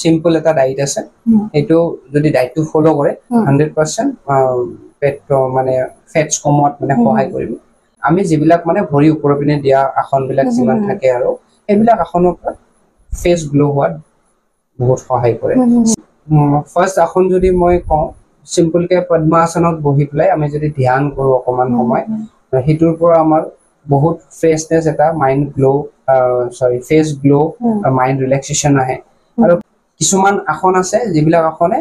simple এটা diet আছে এইটো যদি ডায়েটটো ফলো কৰে 100% পেট মানে ফেটছ কমত মানে সহায় কৰিব আমি যিবিলাক মানে ভৰি ওপৰৰ পিনে দিয়া আসনবিলাক যিমান থাকে আৰু এইবিলাক আসনৰ পৰা ফেস গ্লো হোৱাত বহুত সহায় কৰে ফাৰ্স্ট আসন যদি মই কওঁ সিম্পল কে পদ্মাসনত বহি পেলাই আমি যদি ধ্যান কৰো অকমান সময় হিটোৰ পৰা আমাৰ বহুত ফ্ৰেশনেস এটা মাইন্ড গ্লো ফেস গ্লো আৰু মাইন্ড ৰিলেক্সেশন আহে আৰু কিছুমান আসন আছে যিবিলাক আসনে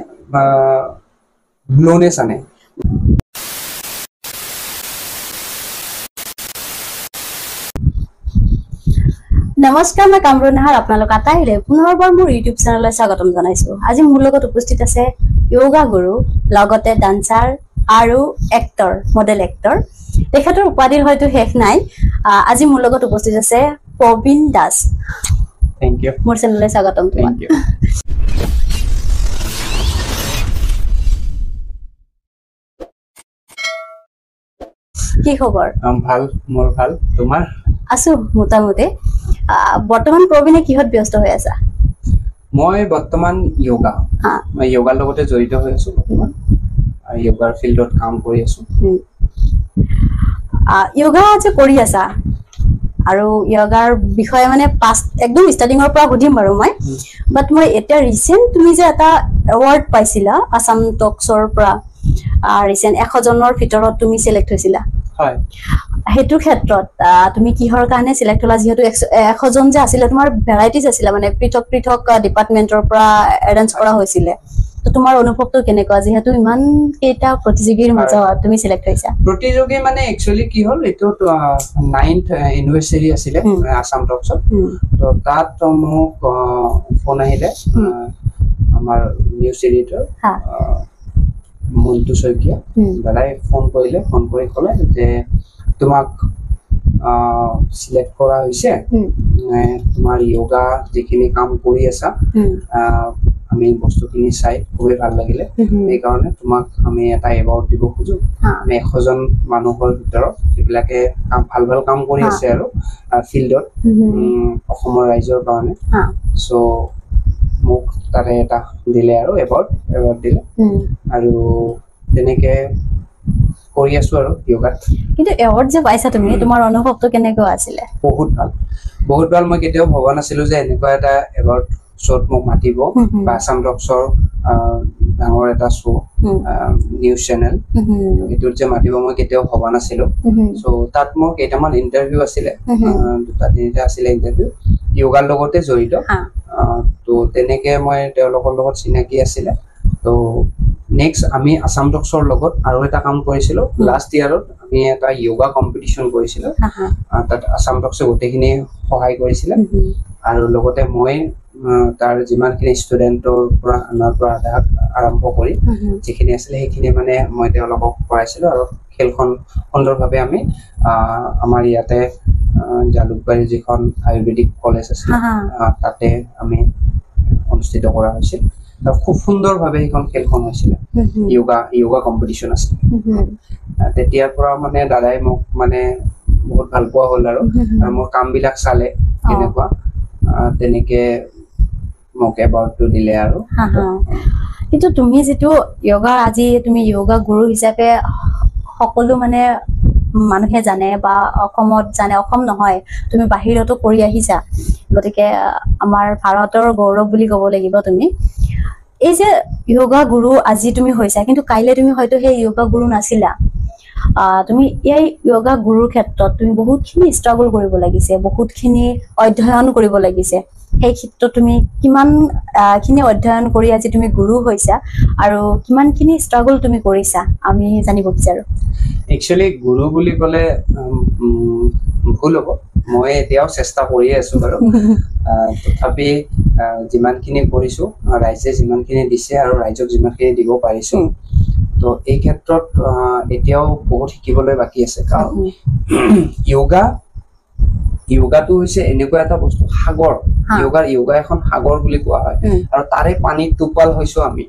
গ্লোনেস আনে নমস্কাৰ মই কামৰুন নাহাৰ আপোনালোক আটাইৰে পুনৰবাৰ মোৰ ইউটিউব চেনেললৈ স্বাগতম জনাইছো আজি মোৰ লগত উপস্থিত আছে যোগা গুৰু লগতে ডান্সাৰ আৰু এক্টৰ মডেল এক্টৰ তেখেতৰ উপাধিৰ হয়তো শেষ নাই আজি মোৰ লগত উপস্থিত আছে প্ৰবীণ দাস থ্যাংক ইউ মোৰ চেনেললৈ স্বাগতম থ্যাংক ইউ কি খবৰ ভাল মোৰ ভাল তোমাৰ আছো মোটামুটি বৰ্তমান প্ৰবীণে কিহত ব্যস্ত হৈ আছে মই বৰ্তমান যোগা মই যোগাৰ লগতে জড়িত হৈ আছো বৰ্তমান যোগাৰ ফিল্ডত কাম কৰি আছো যোগা যে কৰি আছা আৰু যোগাৰ বিষয়ে মানে পাষ্ট একদম ষ্টাৰ্টিংৰ পৰা সুধিম বাৰু মই বাট মই এতিয়া ৰিসেন্ট তুমি যে এটা এৱাৰ্ড পাইছিলা আসাম টক্সৰ পৰা ৰিসেন্ট 100 জনৰ ভিতৰত তুমি সিলেক্ট হৈছিলা হয় হেতু ক্ষেত্ৰত তুমি কিহৰ কাৰণে সিলেক্ট হলা যেহেতু 100 জন যে আছিল তোমাৰ ভ্যাৰাইটিজ আছিল মানে পৃথক পৃথক ডিপাৰ্টমেন্টৰ পৰা এৰেঞ্জ কৰা হৈছিল তো তোমাৰ অনুভৱটো কেনেকুৱা যেহেতু ইমান কেইটা প্ৰতিযোগীৰ মাজত তুমি সিলেক্ট হৈছা প্ৰতিযোগী মানে একচুয়ালি কি হল এটো 9th এনিভাৰ্সাৰী আছিল আসাম টক্সৰ তো তাত মোক ফোন আহিলে আমাৰ নিউজ এডিটৰ মন্টু শইকীয়া দাদাই ফোন কৰিলে ফোন কৰি ক'লে যে তোমাক সিলেক্ট কৰা হৈছে তোমাৰ যোগা যিখিনি কাম কৰি আছা আমি বস্তুখিনি চাই খুবেই ভাল লাগিলে এই কাৰণে তোমাক আমি এটা এৱাৰ্ড দিব খুজো আমি 100 জন মানুহৰ ভিতৰত যিবিলাকে ভাল ভাল কাম কৰি আছে আৰু ফিল্ডত অসমৰ ৰাইজৰ কাৰণে সো মোক তাৰে এটা দিলে আৰু এৱাৰ্ড দিলে আৰু তেনেকে কৰি আছো আৰু যোগাত কিন্তু এৱাৰ্ড যে পাইছা তুমি তোমাৰ অনুভৱটো কেনেকুৱা আছিল বহুত ভাল মই কেতিয়াও ভবা নাছিলো যে এনেকুৱা এটা এৱাৰ্ড শ্ব'ত মোক মাতিব বা আসাম টক্সৰ ডাঙৰ এটা শ্ব' নিউজ চেনেল এটোত যে মাতিব মই কেতিয়াও ভবা নাছিলো সো তাত মোৰ কেইটামান ইন্টাৰভিউ আছিলে দুটা তিনিটা আছিলে ইন্টাৰভিউ যোগাৰ লগতে জড়িত তো তেনেকে মই তেওঁলোকৰ লগত চিনাকি আছিলে তো নেক্সট আমি আসাম টক্সৰ লগত আৰু এটা কাম কৰিছিলো লাষ্ট ইয়াৰত আমি এটা যোগা কম্পিটিশন কৰিছিলো তাত আসাম টক্সে গোটেইখিনি সহায় কৰিছিলে আৰু লগতে মই তাৰ যিমানখিনি ষ্টুডেণ্টৰ পৰা আনাৰ পৰা আৰম্ভ কৰি যিখিনি আছিলে সেইখিনি মানে মই তেওঁলোকক কৰাইছিলো আৰু খেলখন সুন্দৰভাৱে আমি আমাৰ ইয়াতে জালুকবাৰী যিখন আয়ুৰ্বেদিক কলেজ আছে তাতে আমি অনুষ্ঠিত কৰা হৈছিল আৰু খুব সুন্দৰভাৱে এইখন খেলখন হৈছিল যোগা কম্পিটিশন আছিল তেতিয়াৰ পৰা মানে দাদাই মোক মানে বহুত ভাল পোৱা হ'ল আৰু মোৰ কামবিলাক চালে কেনেকুৱা তেনেকে মোক এৱাৰ্ডটো দিলে আৰু কিন্তু তুমি যেটো যোগা আজি তুমি যোগা গুৰু হিচাপে সকলো মানে মানুহে জানে বা অসমত জানে অসম নহয় তুমি বাহিৰতো কৰি আহিছা গতিকে আমাৰ ভাৰতৰ গৌৰৱ বুলি ক'ব লাগিব তুমি এই যে যোগা গুৰু আজি তুমি হৈছা কিন্তু কাইলে তুমি হয়তো সেই যোগা গুৰু নাছিলা তুমি এই যোগা গুৰুৰ ক্ষেত্ৰত তুমি বহুতখিনি ষ্ট্ৰাগল কৰিব লাগিছে বহুতখিনি অধ্যয়ন কৰিব লাগিছে সেই ক্ষেত্ৰত তুমি কিমান খিনি অধ্যয়ন কৰি আজি তুমি গুৰু হৈছা আৰু কিমানখিনি ষ্ট্ৰাগল তুমি কৰিছা আমি জানিব বিচাৰো একচুয়ালি গুৰু বুলি ক'লে ভুল হ'ব মই এতিয়াও চেষ্টা কৰি আছো বাৰু তথাপি যিমানখিনি কৰিছো ৰাইজে যিমানখিনি দিছে আৰু ৰাইজক যিমানখিনি দিব পাৰিছো তো এই ক্ষেত্ৰত এতিয়াও বহুত শিকিবলৈ বাকি আছে কাৰণ যোগাটো হৈছে এনেকুৱা এটা বস্তু সাগৰ যোগা এখন সাগৰ বুলি কোৱা হয় আৰু তাৰে পানীত টোপাল হৈছো আমি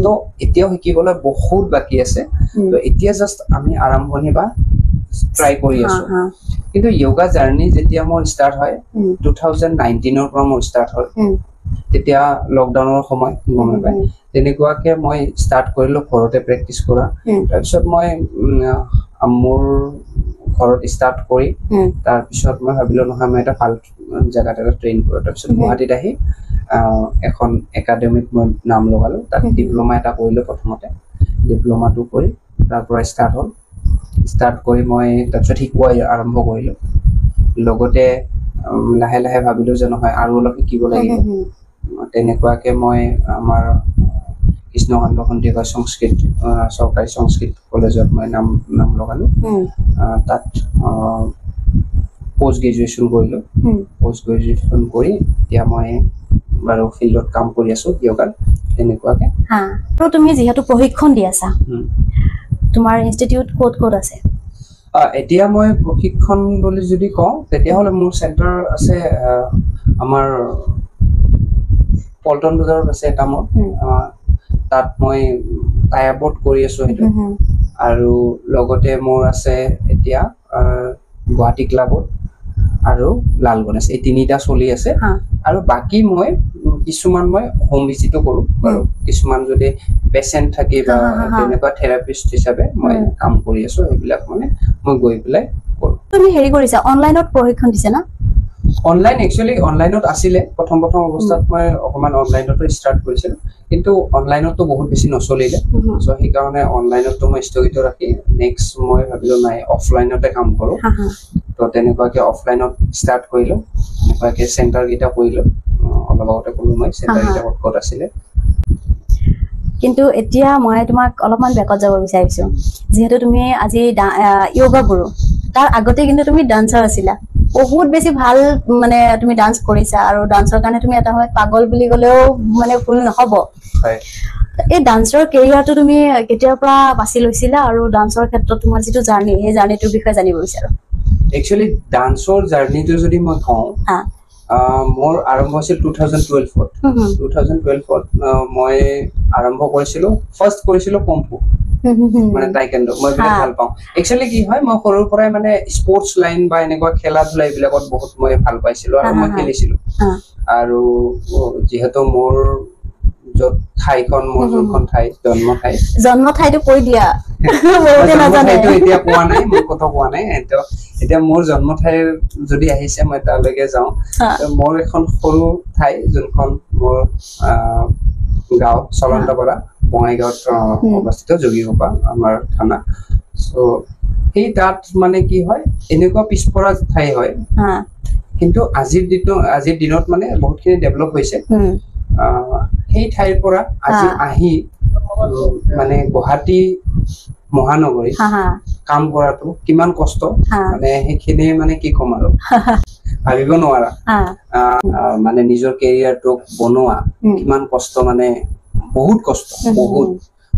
তো এতিয়াও শিকিবলৈ বহুত বাকি আছে তো এতিয়া জাস্ট আমি আৰম্ভণি বা ট্ৰাই কৰি আছো কিন্তু যোগা জাৰ্নি যেতিয়া মোৰ ষ্টাৰ্ট হয় 2019 ৰ পৰা মোৰ ষ্টাৰ্ট হয় তেতিয়া লকডাউনৰ সময় গমে পাই তেনেকুৱাকে মই ষ্টাৰ্ট কৰিলো ঘৰতে প্ৰেক্টিচ কৰা তাৰপিছত মই মোৰ ঘৰত ষ্টাৰ্ট কৰি তাৰপিছত মই ভাবিলো নহয় মই এটা ভাল জেগাত এটা ট্ৰেইন কৰোঁ তাৰপিছত গুৱাহাটীত আহি এখন একাডেমিত মই নাম লগালো তাত ডিপ্ল'মা এটা কৰিলো প্ৰথমতে ডিপ্ল'মাটো কৰি তাৰ পৰা ষ্টাৰ্ট কৰি মই তাৰপিছত শিকোৱা আৰম্ভ কৰিলো লগতে লাহে লাহে ভাবিলো যে নহয় আৰু অলপ শিকিব লাগিব তেনেকুৱাকে মই আমাৰ কৃষ্ণকান্ত সন্দিকৈ সংস্কৃত চৰকাৰী সংস্কৃত কলেজত মই নাম লগালো তাত পোষ্ট গ্ৰেজুৱেশ্যন কৰিলো পোষ্ট গ্ৰেজুৱেশ্যন কৰি এতিয়া মই বাৰু ফিল্ডত কাম কৰি আছো য়োগাত তেনেকুৱাকে আৰু তুমি যিহেতু প্ৰশিক্ষণ দি আছা তোমাৰ ইনষ্টিটিউট ক'ত আছে এতিয়া মই প্ৰশিক্ষণ বুলি যদি কওঁ তেতিয়াহ'লে মোৰ চেণ্টাৰ আছে আমাৰ পল্টন বজাৰত আছে এটা মোৰ তাত মই টাই আপত কৰি আছো সেইটো আৰু লগতে মোৰ আছে এতিয়া গুৱাহাটী ক্লাবত আৰু লাল গণেশ এই তিনিটা চলি আছে আৰু বাকী মই কিছুমান মই হোম ভিজিটো কৰো বাৰু কিছুমান যদি পেচেণ্ট থাকে বা তেনেকুৱা থেৰাপিষ্ট হিচাপে মই কাম কৰি আছো সেইবিলাক মানে মই গৈ পেলাই কৰো তুমি হেৰি কৰিছা অনলাইনত প্ৰশিক্ষণ দিছা না অনলাইন একচুৱেলি অনলাইনত আছিলে প্ৰথম অৱস্থাত মই অকমান অনলাইনতো ষ্টাৰ্ট কৰিছিলো কিন্তু অনলাইনতো বহুত বেছি নচলিলে চ' সেইকাৰণে অনলাইনতো মই স্থগিত ৰাখি নেক্সট মই ভাবিলো নাই অফলাইনতে কাম কৰো তো তেনেকুৱাকে অফলাইনত ষ্টাৰ্ট কৰিলো এনেকুৱাকে চেণ্টাৰ কেইটা কৰিলো অলপ আগতে ক'লো মই চেণ্টাৰ কেইটা ক'ত আছিলে কিন্তু এতিয়া মই তোমাক অলপমান বেকত যাব বিচাৰিছো যিহেতু তুমি আজি য়োগা গুৰু তাৰ আগতে কিন্তু তুমি ডান্সাৰ আছিলা বহুত বেছি ভাল মানে তুমি ডান্স কৰিছা আৰু ডান্সৰ কাৰণে তুমি এটা হয় পাগল বুলি ক'লেও মানে ভুল নহব এই ডান্সৰ কেৰিয়াৰটো তুমি কেতিয়াৰ পৰা বাছি লৈছিলা আৰু ডান্সৰ ক্ষেত্ৰত তোমাৰ যিটো জাৰ্নি সেই জাৰ্নিটোৰ বিষয়ে জানিব বিচাৰো একচুৱেলি ডান্সৰ জাৰ্নিটো যদি মই কওঁ মোৰ আৰম্ভ হৈছিল 2012ত 2012ত মই আৰম্ভ কৰিছিলো ফাৰ্ষ্ট কৰিছিলো কম্ফু মানে টাইকেণ্ডো মই বিৰাট ভাল পাওঁ একচুৱেলি কি হয় মই সৰুৰ পৰাই মানে স্পৰ্টছ লাইন বা এনেকুৱা খেলা ধূলা এইবিলাকত বহুত মই ভাল পাইছিলো আৰু মই খেলিছিলো আৰু যিহেতু মোৰ য'ত ঠাইখন মোৰ যোনখন ঠাই জন্ম ঠাইটো কৈ দিয়া ঠাইটো এতিয়া কোৱা নাই মোৰ কথা কোৱা নাই এতিয়া মোৰ জন্ম ঠাইৰ যদি আহিছে মই তালৈকে যাওঁ মোৰ এখন সৰু ঠাই যোনখন মোৰ গাঁও চলন্তপাৰা বঙাইগাঁৱত অৱস্থিত যোগীঘোপা আমাৰ থানা চ' সেই তাত মানে কি হয় এনেকুৱা পিছপৰা ঠাই হয় কিন্তু আজিৰ দিনত মানে বহুতখিনি ডেভেলপ হৈছে সেই ঠাইৰ পৰা আজি আহি মানে গুৱাহাটী মহানগৰীত কাম কৰাটো কিমান কষ্ট মানে সেইখিনি মানে কি ক'ম আৰু ভাবিব নোৱাৰা মানে নিজৰ কেৰিয়াৰটোক বনোৱা কিমান কষ্ট মানে বহুত কষ্ট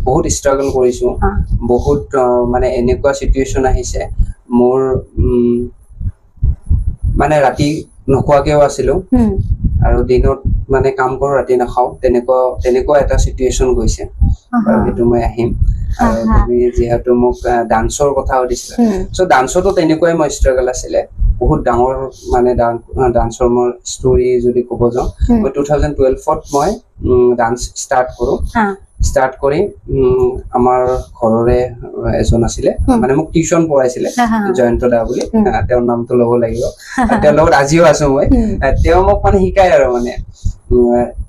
বহুত ষ্ট্ৰাগল কৰিছো বহুত মানে এনেকুৱা চিটুৱেশ্যন আহিছে মোৰ মানে ৰাতি নোখোৱাকেও আছিলো আৰু দিনত মানে কাম কৰো ৰাতি নাখাওঁ তেনেকুৱা এটা চিটুৱেশ্যন গৈছে আৰু সেইটো মই আহিম আৰু তুমি যিহেতু মোক ডান্সৰ কথা সুধিছিলা চ' ডান্সতো তেনেকুৱাই মই ষ্ট্ৰাগল আছিলে বহুত ডাঙৰ মানে ডান্সৰ মোৰ ষ্টৰি যদি ক'ব যাওঁ মই 2012ত মই ডান্স ষ্টাৰ্ট কৰি আমাৰ ঘৰৰে এজন আছিলে মানে মোক টিউচন পঢ়াইছিলে জয়ন্ত দা বুলি তেওঁৰ নামটো ল'ব লাগিব তেওঁৰ লগত আজিও আছো মই তেওঁ মোক মানে শিকায় আৰু মানে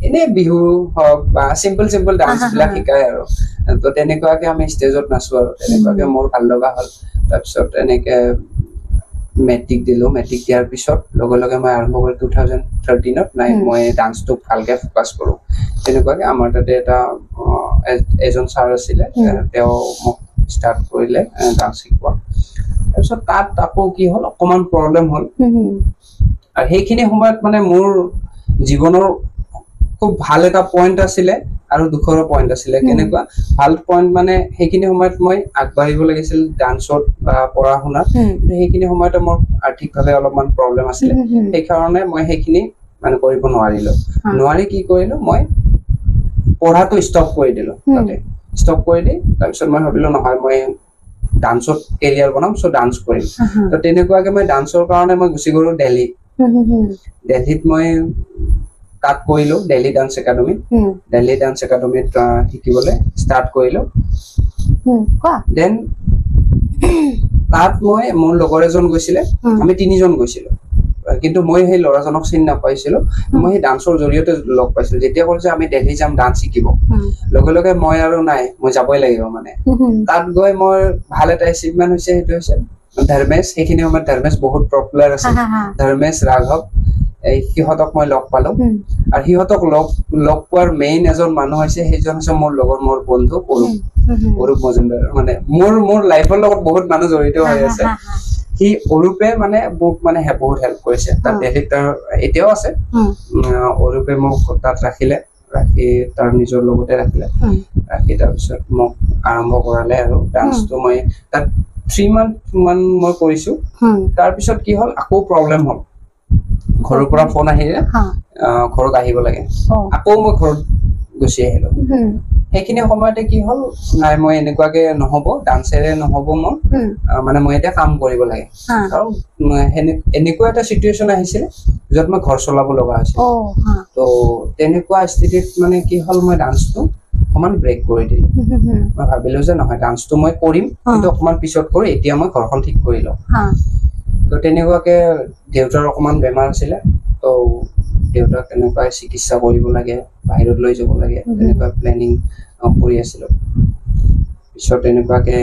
এনে বিহু হওক বা চিম্পল ডান্স বিলাক শিকায় আৰু তো তেনেকুৱাকে আমি ষ্টেজত নাচো আৰু তেনেকুৱাকে মোৰ ভাল লগা হ'ল তাৰপিছত এনেকে মেট্ৰিক দিলো মেট্ৰিক দিয়াৰ পিছত লগে মই আৰম্ভ কৰি 2013ত নাই মই ডান্সটোক ভালকে ফ'কাছ কৰো তেনেকুৱাকে আমাৰ তাতে এটা এজন ছাৰ আছিলে তেওঁ মোক ষ্টাৰ্ট কৰিলে ডান্স শিকোৱা তাৰপিছত তাত আকৌ কি হ'ল অকমান প্ৰব্লেম হ'ল আৰু সেইখিনি সময়ত মানে মোৰ জীৱনৰ খুব ভাল এটা পইণ্ট আছিলে আৰু দুখৰ পইণ্ট আছিলে কেনেকুৱা ভাল পইণ্ট মানে সেইখিনি সময়ত মই আগবাঢ়িব লাগিছিল ডান্সত বা পঢ়া শুনাত সেইখিনি সময়তে মোৰ আৰ্থিকভাৱে অলপমান প্ৰব্লেম আছিলে সেইকাৰণে মই সেইখিনি মানে কৰিব নোৱাৰি কি কৰিলো মই পঢ়াটো ষ্টপ কৰি দিলো তাতে ষ্টপ কৰি দি তাৰপিছত মই ভাবিলো নহয় মই ডান্সত কেৰিয়াৰ বনাম চ' ডান্স কৰিম তো তেনেকুৱাকে মই ডান্সৰ কাৰণে মই গুচি গলো দিল্লীত মই তাত কৰিলো Delhi dance academy Delhi dance একাডেমিত শিকিবলৈ ষ্টাৰ্ট কৰিলো কোৱা দেন তাত মই মোৰ লগৰ এজন গৈছিলে আমি তিনিজন গৈছিলো কিন্তু মই সেই ল'ৰাজনক চিনি নাপাইছিলো মই সেই ডান্সৰ জৰিয়তে লগ পাইছিলো যেতিয়া কৈছে আমি দিল্লী যাম ডান্স শিকিব লগে লগে মই আৰু নাই মই যাবই লাগিব মানে তাত গৈ মোৰ ভাল এটা এচিভমেণ্ট হৈছে সেইটো হৈছে ধৰ্মেশ সেইখিনি সময়ত ধৰ্মেশ বহুত পপুলাৰ আছিল ধৰ্মেশ ৰাঘৱ এই সিহঁতক মই লগ পালো আৰু সিহঁতক লগ পোৱাৰ মেইন এজন মানুহ হৈছে সেইজন হৈছে মোৰ লগৰ মোৰ বন্ধু অৰূপ মজুমদাৰ মানে মোৰ লাইফৰ লগত বহুত মানুহ জড়িত হৈ আছে সি অৰূপে মানে মোক মানে বহুত হেল্প কৰিছে তাত দিল্লীত তাৰ এতিয়াও আছে অৰূপে মোক তাত ৰাখি তাৰ নিজৰ লগতে ৰাখি তাৰপিছত মোক আৰম্ভ কৰালে আৰু ডান্সটো মই তাত 3 month মান মই কৰিছো তাৰপিছত কি হ'ল আকৌ প্ৰব্লেম হ'ল ঘৰৰ পৰা ফোন আহিলে ঘৰত আহিব লাগে আকৌ মই ঘৰত গুচি আহিলো সেইখিনি সময়তে কি হ'ল নাই মই এনেকুৱাকে নহ'ব ডান্সেৰে নহ'ব মোৰ মানে মই এতিয়া কাম কৰিব লাগে কাৰণ এনেকুৱা এটা চিটুৱেশ্যন আহিছিলে য'ত মই ঘৰ চলাব লগা হৈছিল তো তেনেকুৱা স্থিতিত মানে কি হ'ল মই ডান্সটো অকমান ব্ৰেক কৰি দিলো মই ভাবিলো যে নহয় ডান্সটো মই কৰিম কিন্তু অকমান পিছত কৰি এতিয়া মই ঘৰখন ঠিক কৰি লওঁ তো তেনেকুৱাকে দেউতাৰ অকমান বেমাৰ আছিলে তো দেউতাক তেনেকুৱা চিকিৎসা কৰিব লাগে বাহিৰত লৈ যাব লাগে তেনেকুৱা প্লেনিং কৰি আছিলো পিছত তেনেকুৱাকে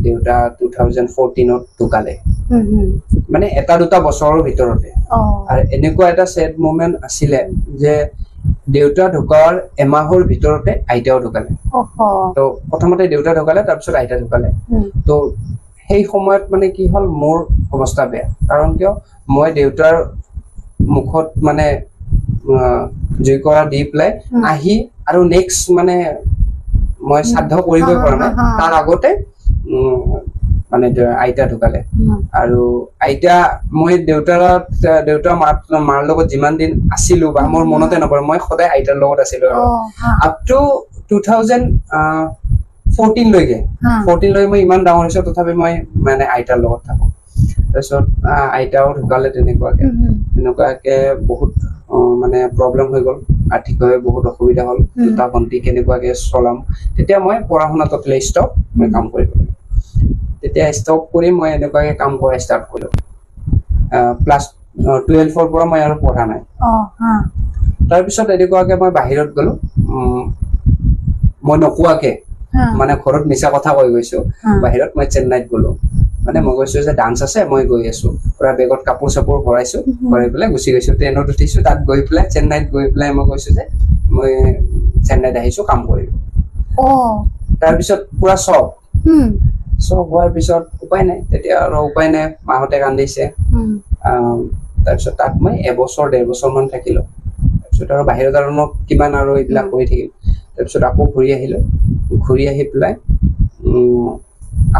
দেউতা 2014ত ঢুকালে মানে এটা দুটা বছৰৰ ভিতৰতে আৰু এনেকুৱা এটা চেড মোমেন্ট আছিলে যে দেউতা ঢুকোৱাৰ এমাহৰ ভিতৰতে আইতাও ঢুকালে তো প্ৰথমতে দেউতা ঢুকালে তাৰপিছত আইতা ঢুকালে তো সেই সময়ত মানে কি হ'ল মোৰ অৱস্থা বেয়া কাৰণ কিয় মই দেউতাৰ মুখত মানে জয়কৰা দি পেলাই আহি আৰু নেক্সট মানে মই শ্ৰাদ্ধ কৰিবই পৰা নাই তাৰ আগতে মানে আইতা ঢুকালে আৰু আইতা মই দেউতা মাৰ লগত যিমান দিন আছিলো বা মোৰ মনতে নপৰে মই সদায় আইতাৰ লগত আছিলো আৰু আপ টু 2014 লৈকে মই ইমান ডাঙৰ হৈছো তথাপি মই মানে আইতাৰ লগত থাকো তাৰপিছত আইতাও ঢুকালে তেনেকুৱাকে বহুত মানে প্ৰব্লেম হৈ গ'ল আৰ্থিকভাৱে বহুত অসুবিধা হ'ল দুটা ভণ্টি কেনেকুৱাকে চলাম তেতিয়া মই পঢ়া শুনা টটেলি ষ্টপ মই কাম কৰিব লাগে তেতিয়া ষ্টপ কৰি মই এনেকুৱাকে কাম কৰা ষ্টাৰ্ট কৰিলো ক্লাছ 12ৰ পৰা মই আৰু পঢ়া নাই তাৰপিছত এনেকুৱাকে মই বাহিৰত গ'লো মই নকোৱাকে মানে ঘৰত মিছা কথা কৈ গৈছো বাহিৰত মই চেন্নাইত গ'লো মানে মই কৈছো যে ডান্স আছে মই গৈ আছো পুৰা বেগত কাপোৰ চাপোৰ ভৰাইছো ভৰাই পেলাই গুচি গৈছো ট্ৰেইনত উঠিছো তাত গৈ পেলাই চেন্নাইত গৈ পেলাই মই কৈছো যে মই চেন্নাইত আহিছো কাম কৰিব তাৰপিছত পুৰা চব হোৱাৰ পিছত উপায় নাই তেতিয়া আৰু উপায় নাই মাহঁতে কান্দিছে তাৰপিছত তাত মই 1-1.5 বছৰ মান থাকিলো তাৰপিছত আৰু বাহিৰত আৰু কিমান আৰু এইবিলাক কৰি থাকিম তাৰপিছত আকৌ ঘূৰি আহি পেলাই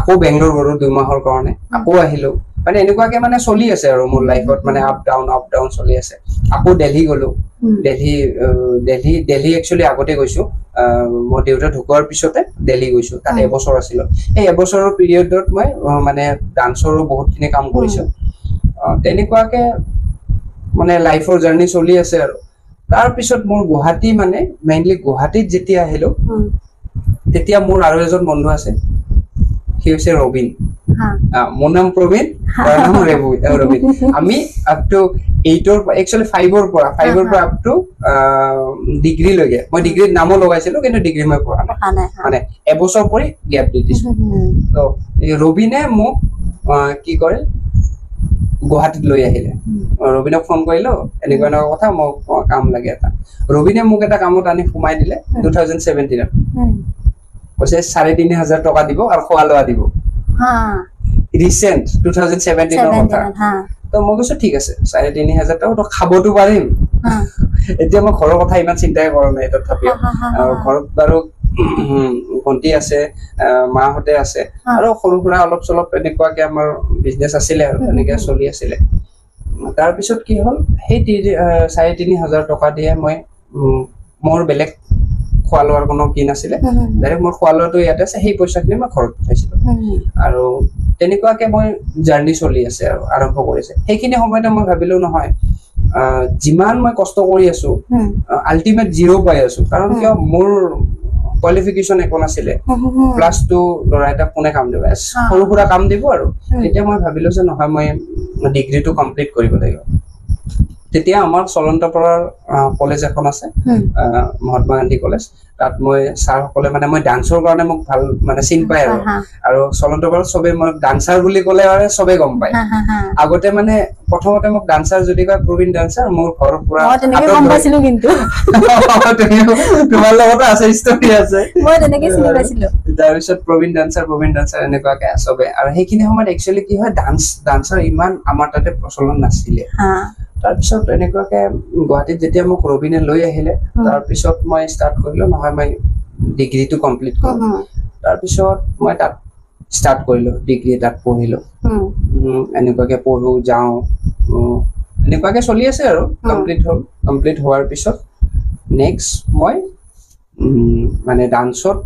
আকৌ বেংগলোৰ গ'লো 2 মাহৰ কাৰণে আকৌ আহিলো মানে এনেকুৱাকে মানে চলি আছে আৰু মোৰ লাইফত মানে আপ ডাউন চলি আছে আকৌ দিল্লী গ'লো দিল্লী একচুৱেলি আগতে গৈছো মই দেউতা ঢুকোৱাৰ পিছতে দিল্লী গৈছো তাত 1 বছৰ আছিলো এই 1 বছৰৰ পিৰিয়ডত মই মানে ডান্সৰো বহুতখিনি কাম কৰিছো তেনেকুৱাকে মানে লাইফৰ জাৰ্নি চলি আছে আৰু তাৰপিছত মোৰ গুৱাহাটী মানে মেইনলি গুৱাহাটীত যেতিয়া আহিলো তেতিয়া মোৰ আৰু এজন বন্ধু আছে সি হৈছে ৰবিন মোৰ নাম প্ৰবীণ তাৰ নাম ৰবিন আমি আপ টু 8ৰ একচুৱেলি 5ৰ পৰা আপ টু ডিগ্ৰী লৈকে মই ডিগ্ৰীত নামো লগাইছিলো কিন্তু ডিগ্ৰী মই পঢ়া নাই মানে 1 বছৰ পৰি গ্যাপ দি দিছো তো ৰবিনে মোক কি কৰে গুৱাহাটীত লৈ আহিলে ৰবিনক ফোন কৰিলো এনেকুৱা কথা মোক কাম লাগে এটা ৰবিনে মোক এটা কামত আনি সোমাই দিলে 2017ত কৈছে 3,500 টকা দিব আৰু খোৱা লোৱা দিব ৰিচেণ্ট 2017ৰ কথা তো মই কৈছো ঠিক আছে 3,500 টকা তো খাবতো পাৰিম এতিয়া মই ঘৰৰ কথা ইমান চিন্তাই কৰা নাই তথাপি ঘৰত বাৰু ভণ্টি আছে মাহঁতে আছে আৰু সৰু সুৰা অলপ চলপ এনেকুৱাকে আমাৰ বিজনেছ আছিলে আৰু এনেকে চলি আছিলে তাৰপিছত কি হ'ল সেই 3,500 টকা দিয়ে মই মোৰ বেলেগ খোৱা লোৱাৰ কোনো কি নাছিলে ডাইৰেক্ট মোৰ খোৱা লোৱাটো ইয়াতে আছে সেই পইচাখিনি মই ঘৰত পঠাইছিলো আৰু তেনেকুৱাকে মই জাৰ্নি চলি আছে আৰু আৰম্ভ কৰিছে সেইখিনি সময়তে মই ভাবিলো নহয় যিমান মই কষ্ট কৰি আছো আল্টিমেট 0 পাই আছো কাৰণ কিয় মোৰ কোৱালিফিকেশ্যন একো নাছিলে প্লাছ টু ল'ৰা এটা কোনে কাম দিব সৰু সুৰা কাম দিব আৰু তেতিয়া মই ভাবিলো যে নহয় মই ডিগ্ৰীটো কমপ্লিট কৰিব লাগিব তেতিয়া আমাৰ চলন্তপুৰৰ কলেজ এখন আছে মহাত্মা গান্ধী কলেজ তাত মই ছাৰসকলে মানে মই ডান্সৰ কাৰণে মোক ভাল মানে চিন পায় আৰু চলন্তপুৰত চবে মই ডান্সাৰ বুলি ক'লে আৰু চবে গম পায় আগতে মানে প্ৰথমতে মোক ডান্সাৰ যদি কয় প্ৰবীণ ডান্সাৰ মোৰ ঘৰৰ পৰা তেনেকে গম পাইছিলো কিন্তু তোমাৰ লগতো আছে ষ্টৰী আছে মই তেনেকে চিনি পাইছিলো তাৰপিছত প্ৰবীণ ডান্সাৰ এনেকুৱাকে চবে আৰু সেইখিনি সময়ত একচুৱেলি কি হয় ডান্সাৰ ইমান আমাৰ তাতে প্ৰচলন নাছিলে তাৰপিছত এনেকুৱাকে গুৱাহাটীত যেতিয়া মোক ৰবীনে লৈ আহিলে তাৰপিছত মই ষ্টাৰ্ট কৰিলো নহয় মই ডিগ্ৰীটো কমপ্লিট কৰিলো তাৰপিছত মই তাত ষ্টাৰ্ট কৰিলো ডিগ্ৰী তাত পঢ়িলো এনেকুৱাকে পঢ়ো যাওঁ এনেকুৱাকে চলি আছে আৰু কমপ্লিট হোৱাৰ পিছত নেক্সট মই মানে ডান্সত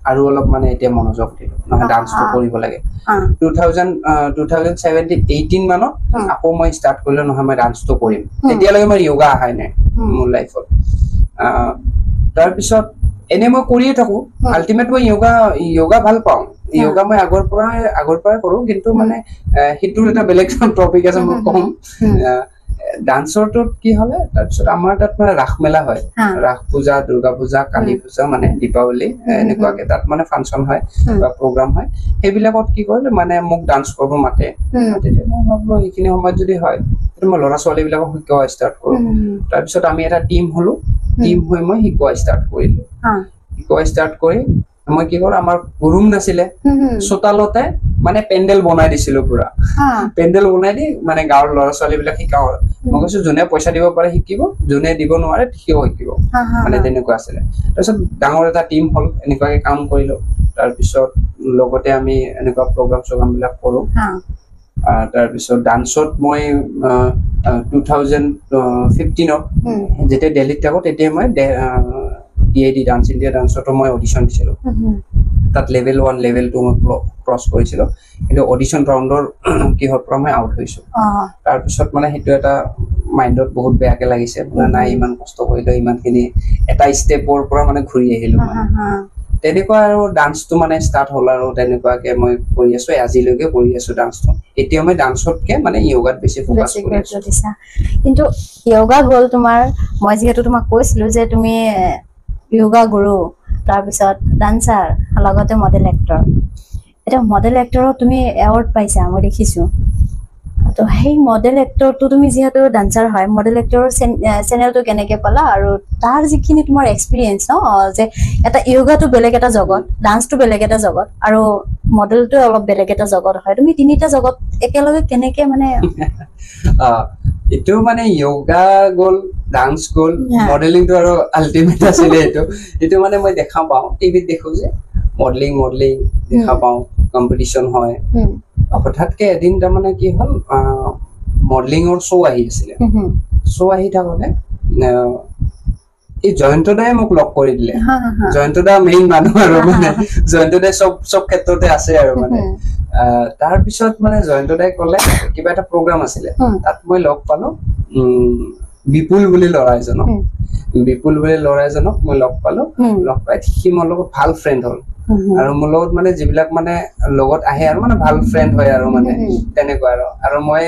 আৰু অলপ মানে এতিয়া মনোযোগ দিলো নহয় ডান্সটো কৰিব লাগে 2017-18 মানত আকৌ মই ষ্টাৰ্ট কৰিলো নহয় মই ডান্সটো কৰিম তেতিয়ালৈকে মই য়োগা আহাই নাই মোৰ লাইফত তাৰপিছত এনে মই কৰিয়ে থাকো আল্টিমেট মই য়োগা ভাল পাওঁ য়োগা মই আগৰ পৰাই কৰো কিন্তু মানে সেইটোৰ এটা বেলেগ টপিক আছে মই কম ডান্সৰটোত কি হলে তাৰপিছত আমাৰ তাত মানে ৰাস মেলা হয় ৰাস পূজা দুৰ্গা পূজা কালী পূজা মানে দীপাৱলী এনেকুৱাকে তাত মানে ফাংচন হয় বা প্ৰগ্ৰাম হয় সেইবিলাকত কি কৰিলে মানে মোক ডান্স কৰিব মাতে তেতিয়া মই ভাবো এইখিনি সময়ত যদি হয় মই ল'ৰা ছোৱালী বিলাকক শিকোৱা ষ্টাৰ্ট কৰো তাৰপিছত আমি এটা টিম হলো টিম হৈ মই শিকোৱা ষ্টাৰ্ট কৰি মই কি কৰো আমাৰ ৰুম নাছিলে চোতালতে মানে পেণ্ডেল বনাই দিছিলো পুৰা পেণ্ডেল বনাই দি মানে গাঁৱৰ ল'ৰা ছোৱালী বিলাক শিকাও আৰু মই কৈছো যোনে পইচা দিব পাৰে শিকিব যোনে দিব নোৱাৰে সিও শিকিব মানে তেনেকুৱা আছিলে তাৰপিছত ডাঙৰ এটা টিম হল এনেকুৱাকে কাম কৰিলো তাৰপিছত লগতে আমি এনেকুৱা প্ৰগ্ৰাম বিলাক কৰো তাৰপিছত ডান্সত মই 2015 যেতিয়া দিল্লীত থাকো তেতিয়া মই DID ডান্স ইণ্ডিয়া ডান্সতো মই অডিশ্যন দিছিলো তাত লেভেল 1 লেভেল 2 মই ক্ৰছ কৰিছিলো কিন্তু অডিশ্যন ৰাউণ্ডৰ কিহৰ পৰা মই আউট হৈছো তাৰপিছত মানে সেইটো এটা মাইণ্ডত বহুত বেয়াকে লাগিছে নাই ইমান কষ্ট কৰিলো ইমানখিনি এটা ষ্টেপৰ পৰা মানে ঘূৰি আহিলো তেনেকুৱা আৰু ডান্সটো মানে ষ্টাৰ্ট হ'ল আৰু তেনেকুৱাকে মই কৰি আছো আজিলৈকে কৰি আছো ডান্সটো এতিয়া মই ডান্সতকে মানে য়োগাত বেছি ফোকাস কৰি আছো কিন্তু য়োগা গ'ল তোমাৰ মই যিহেতু তোমাক কৈছিলো যে তুমি য়োগা গুৰু তাৰপিছত ডান্সাৰ লগতে মডেল এক্টৰ এটা মডেল এক্টৰত তুমি এৱাৰ্ড পাইছা মই দেখিছো তো সেই মডেল এক্টৰটো তুমি যিহেতু ডান্সাৰ হয় মডেল এক্টৰৰ চেনেলটো কেনেকে পালা আৰু তাৰ যিখিনি তোমাৰ এক্সপিৰিয়েঞ্চ ন যে এটা য়োগাটো বেলেগ এটা জগত ডান্সটো বেলেগ এটা জগত আৰু মডেলটো অলপ বেলেগ এটা জগত হয় তুমি তিনিটা জগত একেলগে কেনেকে মানে এটো মানে য়োগা গ'ল ডান্স গ'ল মডেলিংটো আৰু আল্টিমেট আছিলে এটো মানে মই দেখা পাওঁ টিভিত দেখো যে মডেলিং দেখা পাওঁ কম্পিটিশন হয় হঠাৎকে এদিন তাৰমানে কি হ'ল মডেলিঙৰ শ্ব' আহি আছিলে শ্ব' আহি থাকোতে এই জয়ন্ত দাই মোক লগ কৰি দিলে জয়ন্ত দা মেইন মানুহ আৰু মানে জয়ন্ত দাই চব ক্ষেত্ৰতে আছে আৰু মানে তাৰপিছত মানে জয়ন্ত দাই ক'লে কিবা এটা প্ৰগ্ৰাম আছিলে তাত মই লগ পালো বিপুল বুলি ল'ৰা এজনক মই লগ পালো লগ পাই সি মোৰ লগত ভাল ফ্ৰেণ্ড হ'ল আৰু মোৰ লগত মানে যিবিলাক মানে লগত আহে আৰু মানে ভাল ফ্ৰেণ্ড হয় আৰু মানে তেনেকুৱা আৰু মই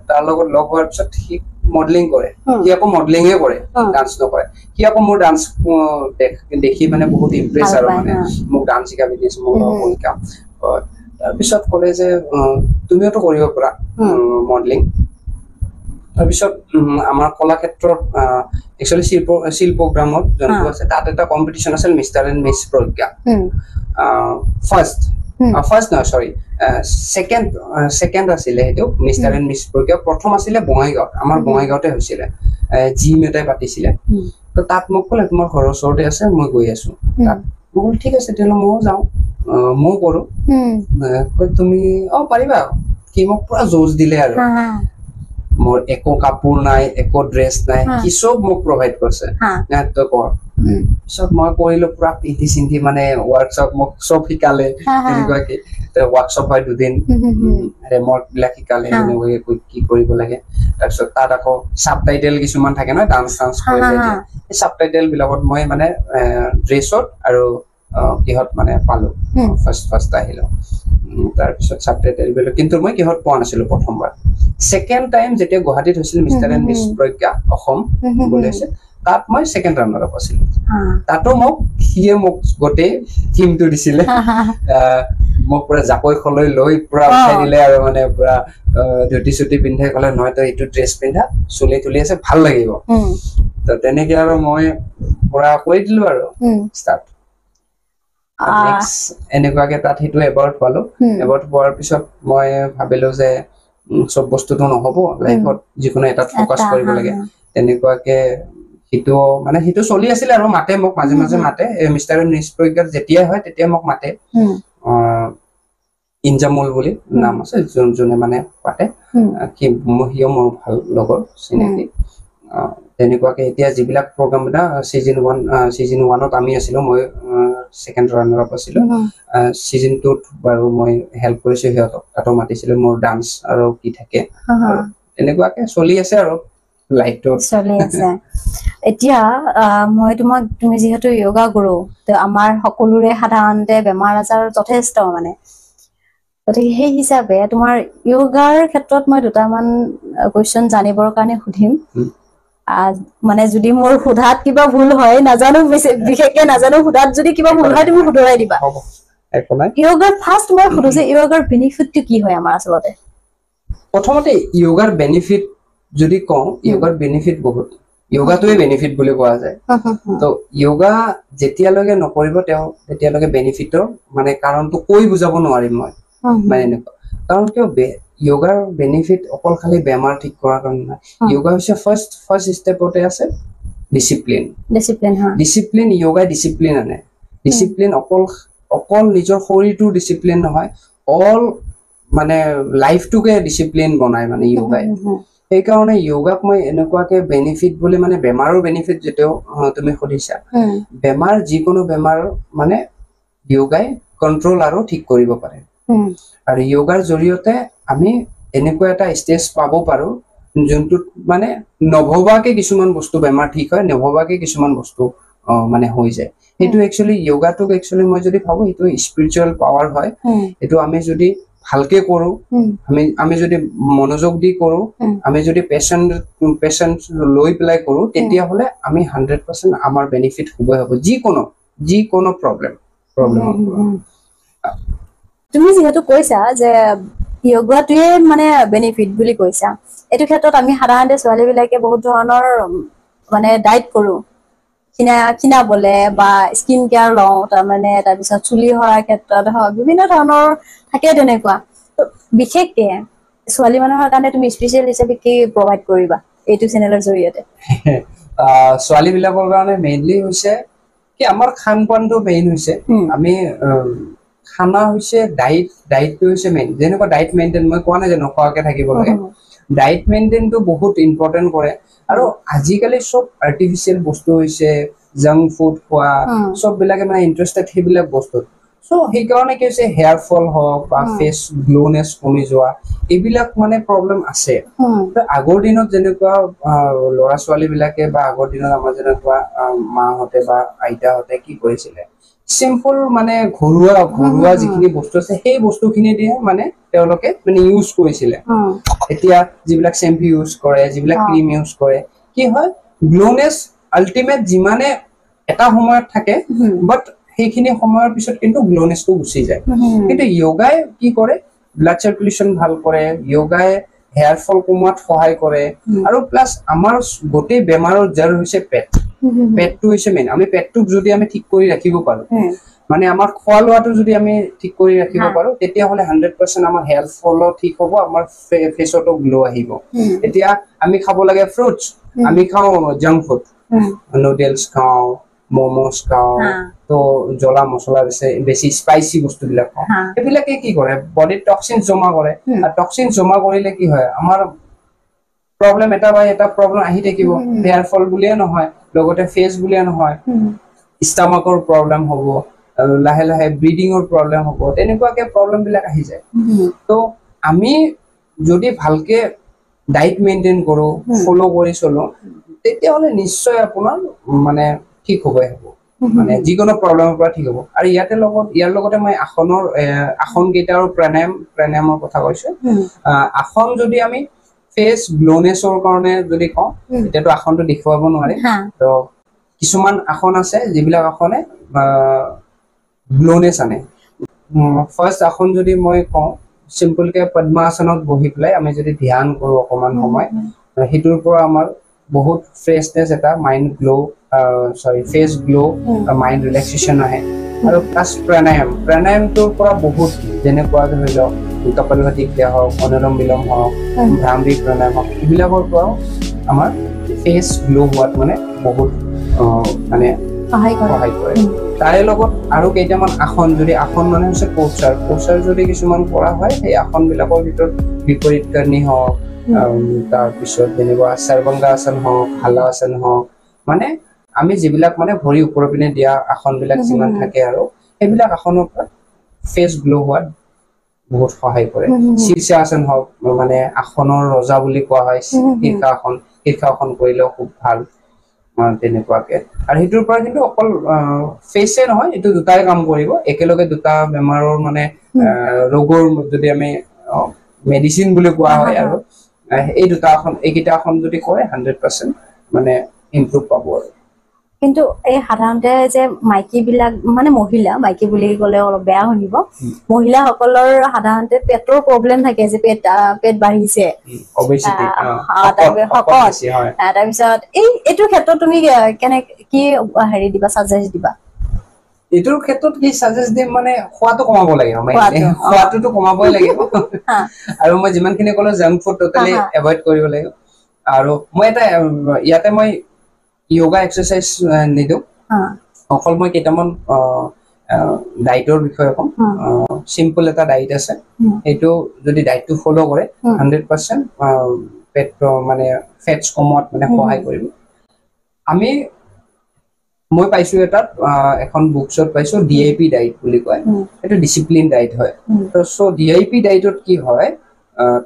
তাৰ লগত লগ হোৱাৰ পিছত সি মডেলিং কৰে সি আকৌ মডেলিঙে কৰে ডান্স নকৰে সি আকৌ মোৰ ডান্স দেখি মানে বহুত ইমপ্ৰেছ আৰু মানে মোক ডান্স শিকাবি দিছে মোক শিকাম তাৰপিছত ক'লে যে তুমিওতো কৰিব পাৰা মডেলিং তাৰপিছত আমাৰ কলাক্ষেত্ৰত একচুৱেলি শিল্পগ্ৰামত যোনটো আছে তাত এটা কম্পিটিশ্যন আছিল mister and miss Pragya first নহয় চৰি ছেকেণ্ড আছিলে সেইটো মিষ্টাৰ এণ্ড মিছ প্ৰজ্ঞা প্ৰথম আছিলে বঙাইগাঁৱত আমাৰ বঙাইগাঁৱতে হৈছিলে জিম এটাই পাতিছিলে তো তাত মোক ক'লে তোমাৰ ঘৰৰ ওচৰতে আছে মই গৈ আছো তাত মই ক'লো ঠিক আছে তেতিয়াহ'লে ময়ো যাওঁ ময়ো কৰোঁ তুমি পাৰিবা সি মোক পুৰা জোচ দিলে আৰু মোৰ একো কাপোৰ নাই একো ড্ৰেছ নাই সি চব মোক প্ৰভাইড কৰিছে তই কৰ পিছত মই কৰিলো পুৰা পিন্ধি চিন্ধি মানে ৱৰ্কশ্বপ মোক চব শিকালে এনেকুৱাকে ৱৰ্কশ্বপ হয় 2 দিন ৰেমৰ্ক বিলাক শিকালে এনেকুৱাকে কি কৰিব লাগে তাৰপিছত তাত আকৌ সাবটাইটেল কিছুমান থাকে ন ডান্স কৰিলে এই সাবটাইটেল বিলাকত মই মানে ড্ৰেছত আৰু কিহত মানে পালো ফাৰ্ষ্ট আহিলো তাৰপিছত সাবটাইটেল বিলাক কিন্তু মই কিহত পোৱা নাছিলো প্ৰথমবাৰ সেকেন্ড টাইম যেতিয়া গুৱাহাটীত হৈছিল মিষ্টাৰ এণ্ড মিছ প্ৰজ্ঞা অসম বুলি আছে তাত মই সেকেন্ড ৰাউণ্ডত আছিলো তাতো সিয়ে মোক গোটেই টিমটো দিছিলে মোক পুৰা জাকৈ খলৈ লৈ পুৰা উঠাই দিলে আৰু মানে পুৰা ধুতি চুটি পিন্ধাই ক'লে নহয় তই এইটো ড্ৰেছ পিন্ধা চুলি তুলি আছে ভাল লাগিব তো তেনেকে আৰু মই পুৰা কৰি দিলো আৰু ষ্টাৰ্ট এনেকুৱাকে তাত সেইটো এৱাৰ্ড পালো এৱাৰ্ড পোৱাৰ পিছত মই ভাবিলো যে সব বস্তুটো নহব লাইফত যিকোনো এটাত ফকাস কৰিব লাগে তেনেকুৱাকে সেইটো চলি আছিল আৰু মাতে মোক মাজে মাজে মাতে মিষ্টাৰ এণ্ড মিছ প্ৰজ্ঞাত যেতিয়া হয় তেতিয়া মোক মাতে ইনজামুল বুলি নাম আছে যোনে মানে পাতে সিও মোৰ ভাল লগৰ চিনাকি তেনেকুৱাকে এতিয়া যিবিলাক প্ৰগ্ৰাম চিজন 1ত আমি আছিলো মই সেকেন্ড ৰানাৰ আপ আছিলো চিজন 2ত বাৰু মই হেল্প কৰিছো সিহঁতক তাতো মাতিছিলে মোৰ ডান্স আৰু কি থাকে তেনেকুৱাকে চলি আছে আৰু লাইফটো চলি আছে এতিয়া মই তুমি যিহেতু যোগা গুৰু তো আমাৰ সকলোৰে সাধাৰণতে বেমাৰ আজাৰ যথেষ্ট মানে গতিকে সেই হিচাপে তোমাৰ যোগাৰ ক্ষেত্ৰত মই দুটামান কুৱেশ্যন জানিবৰ কাৰণে সুধিম মানে যদি মোৰ সোধাত কিবা ভুল হয় নাজানো বিশেষকে নাজানো সোধাত যদি কিবা ভুল হয় তুমি শুধৰাই দিবা যোগাৰ ফাৰ্ষ্ট মই সুধো যে যোগাৰ বেনিফিটটো কি হয় আমাৰ আচলতে প্ৰথমতে যোগাৰ বেনিফিট যদি কওঁ যোগাৰ বেনিফিট বহুত যোগাটোৱে বেনিফিট বুলি কোৱা যায় তো যোগা যেতিয়ালৈকে নকৰিব তেতিয়ালৈকে বেনিফিটৰ মানে কাৰণটো কৈ বুজাব নোৱাৰিম মই মানে এনেকুৱা কাৰণ কিয় যোগাৰ বেনিফিট অকল খালি বেমাৰ ঠিক কৰাৰ কাৰণে নহয় যোগা হৈছে ফাৰ্ষ্ট ষ্টেপতে আছে ডিসিপ্লিন যোগাই ডিসিপ্লিন আনে ডিসিপ্লিন অকল নিজৰ শৰীৰটো ডিসিপ্লিন নহয় অল মানে লাইফটোকে ডিসিপ্লিন বনায় মানে যোগাই সেইকাৰণে যোগাক মই এনেকুৱাকে বেনিফিট বুলি মানে বেমাৰৰ বেনিফিট যেতিয়াও তুমি সুধিছা বেমাৰ যিকোনো বেমাৰ মানে যোগাই কন্ট্ৰোল আৰু ঠিক কৰিব পাৰে আৰু যোগাৰ জৰিয়তে আমি এনেকুৱা এটা ষ্টেজ পাব পাৰো যোনটোত মানে নভবাকে কিছুমান বস্তু বেমাৰ ঠিক হয় নভবাকে কিছুমান বস্তু মানে হৈ যায় সেইটো একচুয়ালি যোগাটোক একচুয়ালি মই যদি ভাবো সেইটো স্পিৰিচুৱেল পাৱাৰ হয় সেইটো আমি যদি ভালকে কৰো আমি যদি মনোযোগ দি কৰো আমি যদি পেশেন্ট লৈ পেলাই কৰো তেতিয়া হলে আমি 100% আমাৰ বেনিফিট হ'বই হ'ব যিকোনো প্ৰবলেম তুমি যেহেতু কৈছা যে যোগাটোৱে মানে বেনিফিট বুলি কৈছা এইটো ক্ষেত্ৰত আমি সাধাৰণতে ছোৱালী বিলাকে বহুত ধৰণৰ মানে ডায়েট কৰো কিনা বলে বা স্কিন কেয়াৰ লওঁ তাৰমানে তাৰপিছত চুলি সৰাৰ ক্ষেত্ৰত হওক বিভিন্ন ধৰণৰ থাকে তেনেকুৱা বিশেষকে ছোৱালী মানুহৰ কাৰণে তুমি স্পেচিয়েল হিচাপে কি প্ৰভাইড কৰিবা এইটো চেনেলৰ জৰিয়তে ছোৱালী বিলাকৰ কাৰণে মেইনলি হৈছে কি আমাৰ খান পানটো মেইন হৈছে আমি খানা হৈছে ডায়েটটো হৈছে মেইন যেনেকুৱা ডায়েট মেইনটেইন মই কোৱা নাই যে নোখোৱাকে থাকিব লাগে ডায়েট মেইনটেইনটো বহুত ইম্পৰ্টেণ্ট কৰে আৰু আজিকালি সব আৰ্টিফিচিয়েল বস্তু হৈছে জাংক ফুড খোৱা সব বিলাকে মানে ইন্টাৰেষ্টেড সেইবিলাক বস্তুত সো সেইকাৰণে কি হৈছে হেয়াৰ ফল হওক বা ফেচ গ্লোনেছ কমি যোৱা এইবিলাক মানে প্ৰব্লেম আছে আগৰ দিনত যেনেকুৱা ল'ৰা ছোৱালী বিলাকে বা আগৰ দিনত আমাৰ যেনেকুৱা মাহঁতে বা আইতাহঁতে কি কৰিছিলে সিম্পল মানে ঘৰুৱা যিখিনি বস্তু আছে সেই বস্তুখিনি দিয়ে মানে তেওঁলোকে মানে ইউজ কৰিছিলে এতিয়া যিবিলাক শ্যাম্পু ইউজ কৰে যিবিলাক ক্ৰীম ইউজ কৰে কি হয় গ্লোনেছ আল্টিমেট যিমানে এটা সময়ত থাকে বাট সেইখিনি সময়ৰ পিছত কিন্তু গ্লোনেছটো গুচি যায় কিন্তু যোগাই কি কৰে ব্লাড সাৰ্কুলেশন ভাল কৰে যোগাই হেয়াৰ ফল কমোৱাত সহায় কৰে আৰু প্লাস আমাৰ গোটেই বেমাৰৰ জড় হৈছে পেটটো হৈছে মেইন আমি পেটটোক যদি আমি ঠিক কৰি ৰাখিব পাৰো মানে আমাৰ খোৱা লোৱাটো যদি আমি ঠিক কৰি ৰাখিব পাৰো তেতিয়া হলে 100% আমাৰ হেয়াৰ ফলো ঠিক হ'ব আমাৰ ফেচতো গ্লো আহিব এতিয়া আমি খাব লাগে ফ্ৰুটস আমি খাও জাংক ফুড নুডলস খাও মোমোস খাও তো জ্বলা মছলা বেছি স্পাইসি বস্তুবিলাক খাও এইবিলাকে কি কৰে বডিত টক্সিন জমা কৰে আৰু টক্সিন জমা কৰিলে কি হয় আমাৰ প্ৰবলেম এটা প্ৰবলেম আহি থাকিব হেয়াৰ ফল বুলিয়ে নহয় লগতে ফেচ বুলিয়ে নহয় ষ্টামাকৰ প্ৰবলেম হ'ব আৰু লাহে লাহে ব্ৰিডিঙৰ প্ৰবলেম হ'ব তেনেকুৱাকে প্ৰবলেম বিলাক আহি যায় তো আমি যদি ভালকে ডায়েট মেইনটেইন কৰো ফলো কৰি চলো তেতিয়াহ'লে নিশ্চয় আপোনাৰ মানে ঠিক হ'বই হ'ব মানে যিকোনো প্ৰব্লেমৰ পৰা ঠিক হ'ব আৰু ইয়াৰ লগতে মই আসন কেইটা আৰু প্ৰাণায়ামৰ কথা কৈছো আসন যদি আমি ফেচ গ্লোনেছৰ কাৰণে যদি কওঁ এতিয়াতো আসনটো দেখুৱাব নোৱাৰি তো কিছুমান আসন আছে যিবিলাক আসনে গ্লোনেছ আনে ফাৰ্ষ্ট আসন যদি মই কওঁ চিম্পলকে পদ্মাসনত বহি পেলাই আমি যদি ধ্যান কৰো অকমান সময় সেইটোৰ পৰা আমাৰ বহুত ফ্ৰেছনেছ এটা mind glow face glow mind relaxation আহে আৰু প্লাছ প্ৰাণায়ামটোৰ পৰা বহুত যেনেকুৱা ধৰি লওক কপালভাতি ক্ৰিয়া হওক অনুলোম বিলোম হওক ভ্ৰামৰী প্ৰাণায়াম হওক এইবিলাকৰ পৰাও আমাৰ ফেচ গ্লো হোৱাত মানে বহুত মানে সহায় কৰে তাৰে লগত আৰু কেইটামান আসন মানে হৈছে কোচাৰ যদি কিছুমান কৰা হয় সেই আসনবিলাকৰ ভিতৰত বিপৰীতকৰ্ণী হওক তাৰপিছত যেনেকুৱা সৰ্বাংগাসন হওক হালাসন হওক মানে আমি যিবিলাক মানে ভৰি ওপৰৰ পিনে দিয়া আসনবিলাক যিমান থাকে আৰু সেইবিলাক আসনৰ পৰা ফেচ গ্লো হোৱাত বহুত সহায় কৰে শীৰ্ষাসন হওক মানে আসনৰ ৰজা বুলি কোৱা হয় শীৰ্ষাসন কৰিলেও খুব ভাল তেনেকুৱাকে আৰু সেইটোৰ পৰা কিন্তু অকল ফেচে নহয় এইটো দুটাই কাম কৰিব একেলগে দুটা বেমাৰৰ মানে ৰোগৰ যদি আমি মেডিচিন বুলি কোৱা হয় আৰু এই দুটা আসন এইকেইটা আসন যদি কৰে 100% মানে ইমপ্ৰুভ পাব আৰু কিন্তু এই সাধাৰণতে যে মাইকীবিলাক মানে মাইকী বুলি ক'লে অলপ বেয়া শুনিব মহিলাসকলৰ সাধাৰণতে পেটৰ প্ৰব্লেম থাকে যে পেট বাঢ়িছে অবেচিটি তাৰপিছত এইটোৰ ক্ষেত্ৰত তুমি কি হেৰি দিবা সাজেষ্ট দিবা এইটোৰ ক্ষেত্ৰত কি সাজেষ্ট দিম মানে খোৱাটো কমাব লাগিব খোৱাটোতো কমাবই লাগিব আৰু মই যিমানখিনি ক'লো জাংক ফুড টোটালি এভয়েড কৰিব লাগিব আৰু মই এটা ইয়াতে মই yoga exercise নিদো অকল মই কেইটামান ডায়েটৰ বিষয়ে কম সিম্পল এটা ডায়েট আছে এইটো যদি ডায়েটটো ফলো কৰে 100% পেট মানে ফেটছ কমত মানে সহায় কৰিব মই পাইছো এটাত এখন বুকছত পাইছো ডিআইপি ডায়েট বুলি কয় এটা ডিসিপ্লিন ডায়েট হয় তো সো ডিআইপি ডায়েটত কি হয়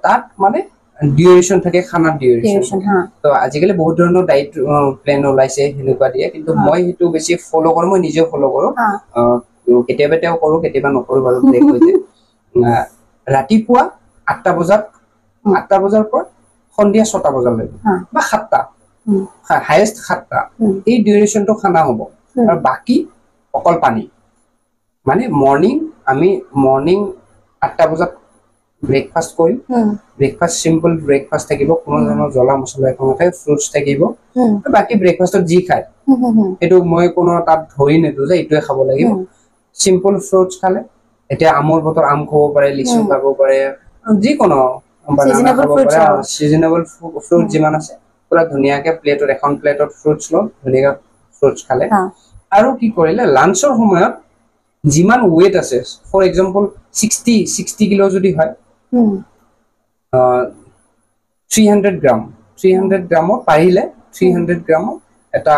তাত মানে ডিউৰেশন থাকে খানাৰ ডিউৰেশন তো আজিকালি বহুত ধৰণৰ ডায়েট প্ল্যান ওলাইছে হেনেকুৱা দিয়ে কিন্তু মই হেতু বেছি ফলো কৰো মই নিজে ফলো কৰো কেতিয়াবাতেও কৰো কেতিয়াবা নকৰো বাৰু ব্ৰেক হৈ যায় ৰাতিপুৱা 8টা বজাৰ পৰা সন্ধিয়া 6টা বজালৈ বা 7টা হাইয়েস্ট 7টা এই ডিউৰেশনটো খানা হ'ব আৰু বাকি অকল পানী মানে মৰ্নিং 8টা বজাত ব্ৰেকফাষ্ট কৰিম ব্ৰেকফাষ্ট সিম্পল ব্ৰেকফাষ্ট থাকিব কোনো ধৰণৰ জ্বলা মছলা একো নাথাকে ফ্ৰুটছ থাকিব বাকি ব্ৰেকফাষ্টত যি খায় এটো মই কোনো তাত ধৰি নেদো যে এইটোৱে খাব লাগিব সিম্পল ফ্ৰুটছ খালে এতিয়া আমৰ বতৰ আম খাব পাৰে লিচু খাব পাৰে যিকোনো বানানা খাব পাৰে সিজনেবল ফ্ৰুট যিমান আছে পুৰা ধুনিয়াকে এখন প্লেটত ফ্ৰুটছ লম ধুনিয়াকে ফ্ৰুটছ খালে আৰু কি কৰিলে লাঞ্চৰ সময়ত যিমান ওয়েট আছে ফৰ এক্সাম্পল 60 কিলো যদি হয় 300 গ্ৰামৰ পাৰিলে 300 গ্ৰামৰ এটা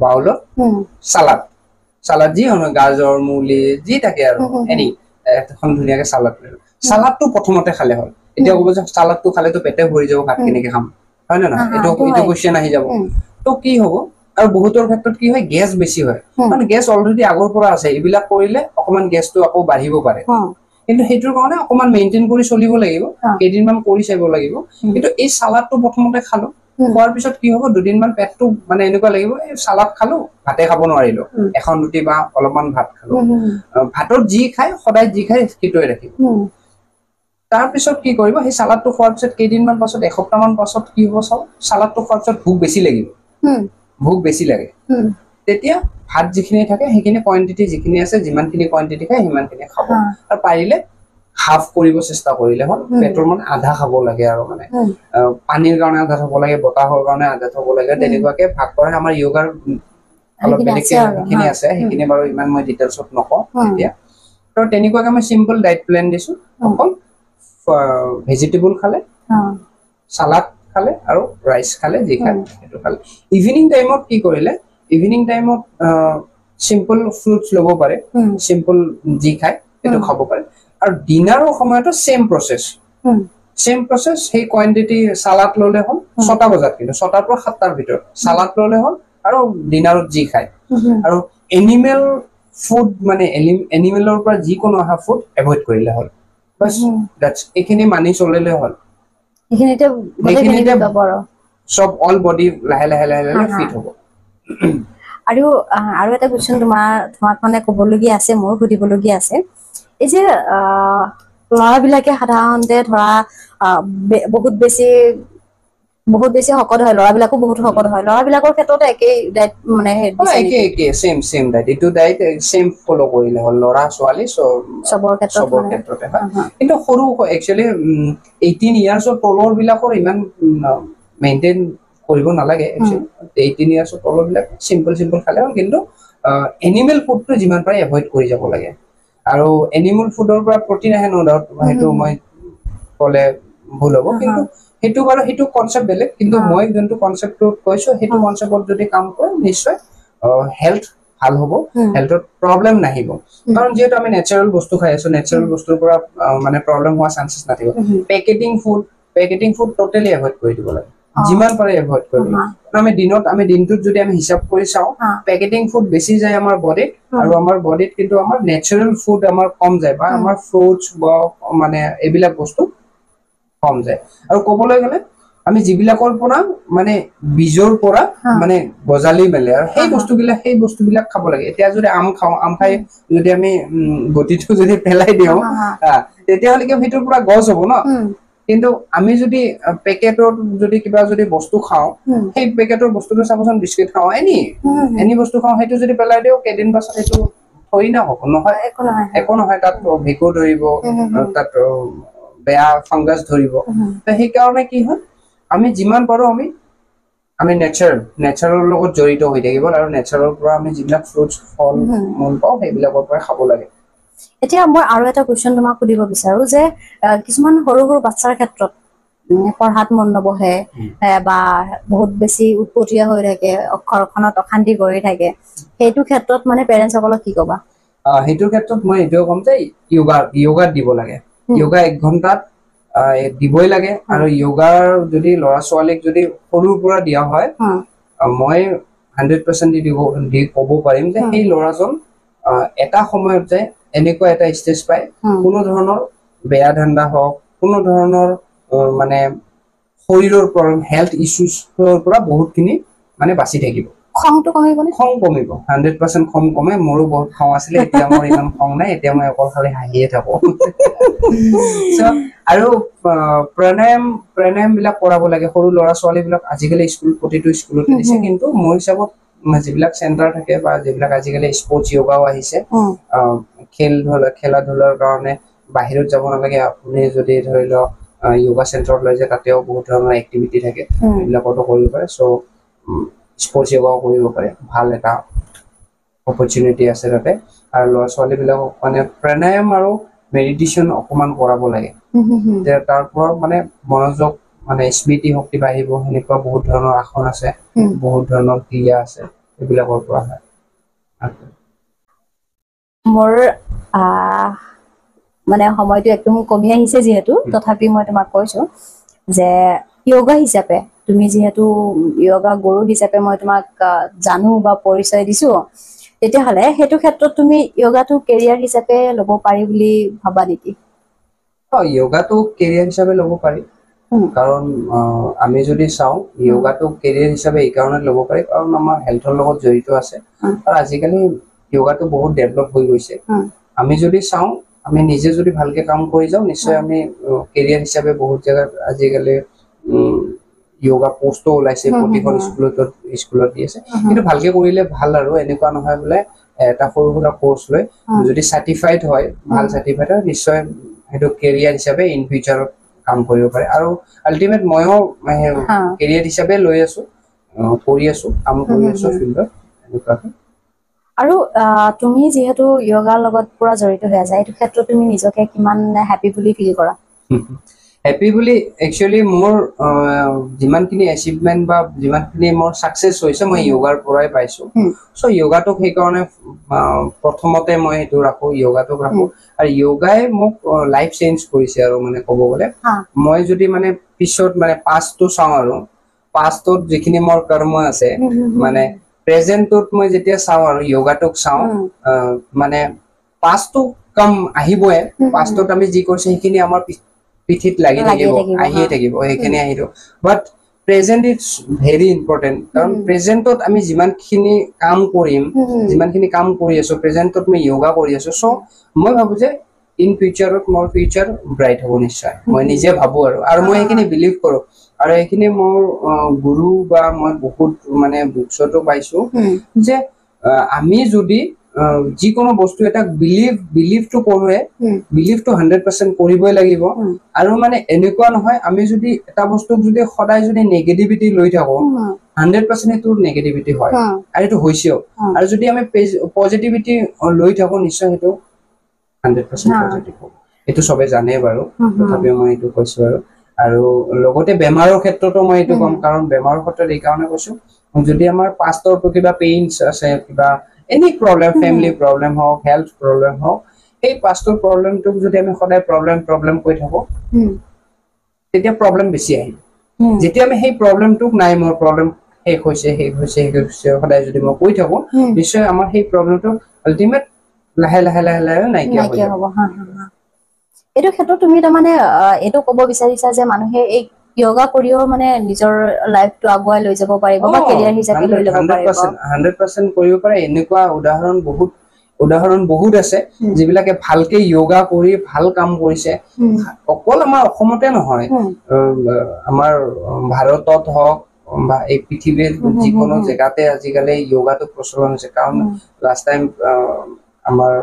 বাউলত সালাড যি হয় গাজৰ মূলি যি থাকে আৰু এনি এখন ধুনিয়াকে সালাডটো প্ৰথমতে খালে হ'ল এতিয়া ক'ব যে সালাডটো খালেতো পেটে ভৰি যাব ভাত কেনেকে খাম হয় না এইটো কোৱেশ্চন আহি যাব তো কি হ'ব আৰু বহুতৰ ক্ষেত্ৰত কি হয় গ্যাস বেছি হয় মানে গ্যাস অলৰেডি আগৰ পৰা আছে এইবিলাক কৰিলে অকমান গ্যাসটো আকৌ বাঢ়িব পাৰে কিন্তু হেতুৰ কাৰণে অকমান মেইনটেইন কৰি চলিব লাগিব কেইদিনমান কৰি চাইব লাগিব কিন্তু এই সালাডটো প্ৰথমতে খালো খোৱাৰ পিছত কি হ'ব দুদিনমান পেটটো মানে এনেকুৱা লাগিব এই সালাড খালো ভাতে খাব নোৱাৰিলো এখন ৰুটি বা অলপমান ভাত খালো ভাতত যি খায় সদায় যি খায় সেইটোৱে ৰাখিব তাৰ পিছত কি কৰিব সেই সালাডটো খোৱাৰ পিছত কেইদিনমান পাছত এসপ্তাহমান পাছত কি হ'ব সালাডটো খোৱাৰ পিছত ভোক বেছি লাগে তেতিয়া ভাত যিখিনি থাকে সেইখিনি কোৱান্টিটি যিখিনি আছে যিমানখিনি কোৱান্টিটি খায় সিমানখিনি খাব আৰু পাৰিলে হাফ কৰিব চেষ্টা কৰিলে হ'ল পেটৰ মানে আধা খাব লাগে আৰু মানে পানীৰ কাৰণে আধা খাব লাগে বতাহৰ কাৰণে আধা খাব লাগে তেনেকুৱাকে ভাগ কৰে আমাৰ যোগাৰ অলপ বেলেগকে সেইখিনি আছে সেইখিনি বাৰু ইমান মই ডিটেইলছত নকওঁ এতিয়া তো তেনেকুৱাকে মই সিম্পল ডায়েট প্ল্যান দিছো অকল ভেজিটেবল খালে সালাড খালে আৰু ৰাইস খালে যি খালে সেইটো খালে ইভিনিং টাইমত কি কৰিলে ইভিনিং টাইমত সিম্পল ফ্ৰুটছ ল'ব পাৰে সিম্পল যি খায় সেইটো খাব পাৰে আৰু ডিনাৰৰ সময়তো সেম প্ৰসেস সেম প্ৰসেস সেই কোৱান্টিটি সালাড ললে হ'ল 6টা বজাত কিন্তু 6টাৰ পৰা 7টাৰ ভিতৰত সালাড ললে হ'ল আৰু ডিনাৰত যি খায় আৰু এনিমেল ফুড মানে এনিমেলৰ পৰা যিকোনো অহা ফুড এভয়েড কৰিলে হ'ল বাস দ্যাটস এইখিনি মানি চলিলে হ'ল এইখিনিতে গোটেইখিনি পাব আৰু সব অল বডি লাহে লাহে লাহে লাহে ফিট হ'ব আৰু এটা কোৱেশ্চন তোমাক মানে ক'বলগীয়া আছে মোৰ সুধিবলগীয়া আছে এই যে ল'ৰাবিলাকে সাধাৰণতে ধৰা বহুত বেছি শকত হয় ল'ৰাবিলাকো বহুত শকত হয় ল'ৰাবিলাকৰ ক্ষেত্ৰত একেই ডাইট মানে একে সেম ডাইট এইটো ডাইট সেম ফলো কৰিলে হ'ল ল'ৰা ছোৱালী চবৰ ক্ষেত্ৰতে হয় কিন্তু সৰু একচুৱেলি 18 ইয়াৰ্ছৰ তলৰ বিলাকৰ ইমান মেইনটেইন কৰিব নালাগে একচুৱেলি 18 ইয়াৰ্ছৰ তলৰ বিলাক সিম্পল খালে হ'ল কিন্তু এনিমেল ফুডটো যিমান পাৰে এভয়েড কৰি যাব লাগে আৰু এনিমেল ফুডৰ পৰা প্ৰটিন আহে নো ডাউট সেইটো মই ক'লে ভুল হ'ব কিন্তু সেইটো বাৰু সেইটো কনসেপ্ট বেলেগ কিন্তু মই যোনটো কনসেপ্টটো কৈছো সেইটো কনসেপ্টত যদি কাম কৰে নিশ্চয় হেলথ ভাল হ'ব হেলথত প্ৰবলেম নাহিব কাৰণ যেহেতু আমি নেচাৰেল বস্তু খাই আছো নেচাৰেল বস্তুৰ পৰা মানে প্ৰবলেম হোৱা চান্সেছ নাথাকিব পেকেটিং ফুড টোটালি এভয়েড কৰি দিব লাগে যিমান পাৰে এভয়েড কৰিব আমি দিনটোত যদি আমি হিসাব কৰি চাওঁ পেকেটিং ফুড বেছি যায় আমাৰ বডিত আৰু আমাৰ বডিত কিন্তু আমাৰ নেচাৰেল ফুড আমাৰ কম যায় বা আমাৰ ফ্ৰুটস বা মানে এইবিলাক বস্তু কম যায় আৰু ক'বলৈ গ'লে আমি যিবিলাকৰ পৰা মানে বীজৰ পৰা মানে গজালি মেলে আৰু সেই বস্তুবিলাক খাব লাগে এতিয়া যদি আম খাওঁ আম খাই যদি আমি গটিটো যদি পেলাই দিওঁ তেতিয়াহ'লে কি ভিতৰ পৰা গছ হ'ব ন কিন্তু আমি যদি পেকেটত যদি কিবা যদি বস্তু খাওঁ সেই পেকেটৰ বস্তুটো চাবচোন বিস্কিট খাওঁ এনি বস্তু খাওঁ সেইটো যদি পেলাই দিওঁ কেইদিন পাছত সেইটো থৈ না হ'ব নহয় একো নহয় তাত ভেঁকুৰ ধৰিব তাত বেয়া ফাংগাছ ধৰিব সেইকাৰণে কি হয় আমি যিমান পাৰো আমি নেচাৰৰ লগত জড়িত হৈ থাকিব আৰু নেচাৰৰ পৰা আমি যিবিলাক ফ্ৰুটছ ফল মূল পাওঁ সেইবিলাকৰ পৰা খাব লাগে এতিয়া মই আৰু এটা কোৱেশ্চন তোমাক সুধিব বিচাৰো যে কিছুমান সৰু বাচ্চাৰ ক্ষেত্ৰত পঢ়াত মন নবহে বা বহুত বেছি উৎপতীয়া হৈ থাকে অক্ষৰখনত অশান্তি কৰি থাকে সেইটো ক্ষেত্ৰত মানে পেৰেণ্টছসকলক কি ক'বা সেইটোৰ ক্ষেত্ৰত মই এইটোৱে ক'ম যে য়োগাত দিব লাগে য়োগা 1 ঘণ্টাত দিবই লাগে আৰু য়োগাৰ যদি ল'ৰা ছোৱালীক যদি সৰুৰ পৰা দিয়া হয় মই 100% দি ক'ব পাৰিম যে সেই ল'ৰাজন এটা সময়ত যে এনেকুৱা এটা ষ্টেজ পায় কোনো ধৰণৰ বেয়া ধান্দা হওক কোনো ধৰণৰ মানে শৰীৰৰ পৰা হেলথ ইছ্যুজৰ পৰা বহুতখিনি মানে বাচি থাকিব খংটো কমিবনে খং কমিব 100% খং কমে মোৰো বহুত খং আছিলে এতিয়া মোৰ ইমান খং নাই এতিয়া মই অকল খালি হাঁহিয়ে থাকো আৰু প্ৰণায়াম বিলাক কৰাব লাগে সৰু ল'ৰা ছোৱালী বিলাক আজিকালি প্ৰতিটো স্কুলতে দিছে কিন্তু মোৰ হিচাপত যিবিলাক চেণ্টাৰ থাকে বা যিবিলাক আজিকালি স্পৰ্টছ য়োগাও আহিছে খেলা ধূলাৰ কাৰণে বাহিৰত যাব নালাগে আপুনি যদি ধৰি লওক য়োগা চেণ্টাৰত লৈ যায় তাতেও বহুত ধৰণৰ এক্টিভিটি থাকে এইবিলাকতো কৰিব পাৰে চ' স্পৰ্টছ য়োগাও কৰিব পাৰে ভাল এটা অপৰচুনিটি আছে তাতে আৰু ল'ৰা ছোৱালী বিলাকক মানে প্ৰণায়াম আৰু মেডিটেশ্যন অকমান কৰাব লাগে যে তাৰ পৰা মানে মনোযোগ মানে স্মৃতি শক্তি বাঢ়িব সেনেকুৱা বহুত ধৰণৰ আসন আছে বহুত ধৰণৰ ক্ৰিয়া আছে এইবিলাকৰ পৰা হয় মোৰ মানে সময়টো একদম কমি আহিছে যিহেতু তথাপি মই তোমাক কৈছো যে য়োগা হিচাপে তুমি যিহেতু য়োগা গুৰু হিচাপে মই তোমাক জানো বা পৰিচয় দিছো তেতিয়াহ'লে সেইটো ক্ষেত্ৰত তুমি য়োগাটো কেৰিয়াৰ হিচাপে ল'ব পাৰি বুলি ভাবা নেকি য়োগাটো কেৰিয়াৰ হিচাপে ল'ব পাৰি কাৰণ আমি যদি চাওঁ য়োগাটো কেৰিয়াৰ হিচাপে এইকাৰণে ল'ব পাৰি কাৰণ আমাৰ হেল্থৰ লগত জড়িত আছে আৰু আজিকালি য়োগাটো বহুত ডেভেলপ হৈ গৈছে আমি যদি চাওঁ আমি নিজে যদি ভালকে কাম কৰি যাওঁ নিশ্চয় আমি কেৰিয়াৰ হিচাপে বহুত জেগাত আজিকালি য়োগা পোষ্টও ওলাইছে প্ৰতিখন স্কুলত দি আছে কিন্তু ভালকে কৰিলে ভাল আৰু এনেকুৱা নহয় বোলে এটা সৰু সুৰা কোৰ্চ লৈ যদি চাৰ্টিফাইড হয় ভাল চাৰ্টিফাইড হয় নিশ্চয় সেইটো কেৰিয়াৰ হিচাপে ইন ফিউচাৰত কাম কৰিব পাৰে আৰু আল্টিমেট ময়ো কেৰিয়াৰ হিচাপে লৈ আছো কৰি আছো কাম কৰি আছো ফিল্ডত এনেকুৱাকে আৰু তুমি যিহেতু য়োগাৰ লগত পুৰা জড়িত হৈ আছা এইটো ক্ষেত্ৰত তুমি নিজকে কিমান হেপী বুলি ফিল কৰা হেপী বুলি একচুৱেলি মোৰ যিমানখিনি এচিভমেণ্ট বা যিমানখিনি মোৰ ছাকচেছ হৈছে মই য়োগাৰ পৰাই পাইছোঁ চ' য়োগাটোক সেইকাৰণে প্ৰথমতে মই সেইটো ৰাখোঁ য়োগাটোক ৰাখোঁ আৰু য়োগাই মোক লাইফ চেঞ্জ কৰিছে আৰু মানে ক'ব গ'লে মই যদি মানে পিছত মানে পাষ্টটো চাওঁ আৰু পাষ্টত যিখিনি মোৰ কৰ্ম আছে মানে প্ৰেজেণ্টটোত মই যেতিয়া চাওঁ আৰু য়োগাটোক চাওঁ মানে পাষ্টটো কাম আহিবই পাষ্টত আমি যি কৰিছোঁ সেইখিনি আমাৰ পিঠিত লাগি থাকিব আহিয়ে থাকিব সেইখিনি আহিব বাট প্ৰেজেণ্ট ইজ ভেৰি ইম্পৰ্টেণ্ট কাৰণ প্ৰেজেণ্টত আমি যিমানখিনি কাম কৰিম যিমানখিনি কাম কৰি আছোঁ প্ৰেজেণ্টত মই য়োগা কৰি আছোঁ চ' মই ভাবোঁ যে ইন ফিউচাৰত মোৰ ফিউচাৰ ব্ৰাইট হ'ব নিশ্চয় মই নিজে ভাবোঁ আৰু মই সেইখিনি বিলিভ কৰোঁ আৰু এইখিনি মোৰ গুৰু বা মই বহুত মানে বুকছতো পাইছোঁ যে আমি যদি যিকোনো বস্তু এটা বিলিভটো কৰোৱে বিলিভটো 100% কৰিবই লাগিব আৰু মানে এনেকুৱা নহয় আমি যদি এটা বস্তুক যদি সদায় যদি নেগেটিভিটি লৈ থাকো 100% এইটো নেগেটিভিটি হয় আৰু এইটো হৈছেও আৰু যদি আমি পজিটিভিটি লৈ থাকো নিশ্চয় সেইটো 100% পজিটিভ হ'ব এইটো চবে জানে বাৰু তথাপিও মই এইটো কৈছোঁ আৰু লগতে বেমাৰৰ ক্ষেত্ৰতো মই এইটো ক'ম কাৰণ বেমাৰৰ ক্ষেত্ৰত এইকাৰণে কৈছোঁ যদি আমাৰ পাষ্টৰটো কিবা পেইনছ আছে কিবা এনি প্ৰব্লেম ফেমিলি প্ৰব্লেম হওক হেল্থ প্ৰব্লেম হওক সেই পাষ্টৰ প্ৰব্লেমটোক যদি আমি সদায় প্ৰব্লেম কৈ থাকোঁ তেতিয়া প্ৰব্লেম বেছি আহিব যেতিয়া আমি সেই প্ৰব্লেমটোক নাই মোৰ প্ৰব্লেম শেষ হৈছে সদায় যদি মই কৈ থাকোঁ নিশ্চয় আমাৰ সেই প্ৰব্লেমটো আল্টিমেট লাহে লাহে নাইকিয়া হ'ব এইটো ক্ষেত্ৰত তুমি তাৰমানে এইটো ক'ব বিচাৰিছা যে মানুহে এই য়োগা কৰিও মানে নিজৰ লাইফটো আগুৱাই লৈ যাব পাৰিব বা কেৰিয়াৰ হিচাপে লৈ ল'ব পাৰিব 100% কৰিব পাৰে এনেকুৱা উদাহৰণ বহুত আছে যিবিলাকে ভালকে য়োগা কৰি ভাল কাম কৰিছে অকল আমাৰ অসমতে নহয় আমাৰ ভাৰতত হওক বা এই পৃথিৱীৰ যিকোনো জেগাতে আজিকালি য়োগাটো প্ৰচলন হৈছে কাৰণ লাষ্ট টাইম আমাৰ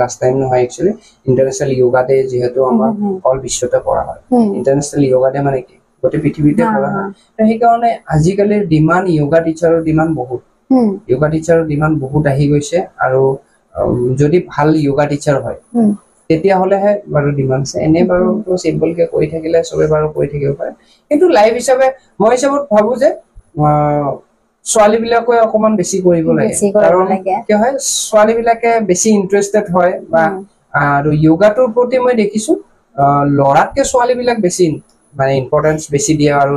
লাষ্ট টাইম নহয় একচুৱেলি ইণ্টাৰনেশ্যনেল য়োগা ডে যিহেতু আমাৰ অল বিশ্বতে কৰা হয় ইণ্টাৰনেশ্যনেল য়োগা ডে মানে কি গোটেই পৃথিৱীতে কৰা হয় সেইকাৰণে আজিকালিৰ ডিমাণ্ড য়োগা টিচাৰৰ ডিমাণ্ড বহুত আহি গৈছে আৰু যদি ভাল য়োগা টিচাৰ হয় তেতিয়াহ'লেহে বাৰু ডিমাণ্ড আছে এনেই বাৰু চিম্পলকে কৰি থাকিলে চবে বাৰু কৰি থাকিব পাৰে কিন্তু লাইফ হিচাপে মই হিচাপত ভাবোঁ যে ছোৱালী বিলাকে অকমান বেছি কৰিব লাগে কাৰণ কি হয় ছোৱালী বিলাকে বেছি ইন্টাৰেষ্টেড হয় বা আৰু য়োগাটোৰ প্ৰতি মই দেখিছোঁ ল'ৰাতকে ছোৱালী বিলাক বেছি মানে ইম্পৰ্টেঞ্চ বেছি দিয়ে আৰু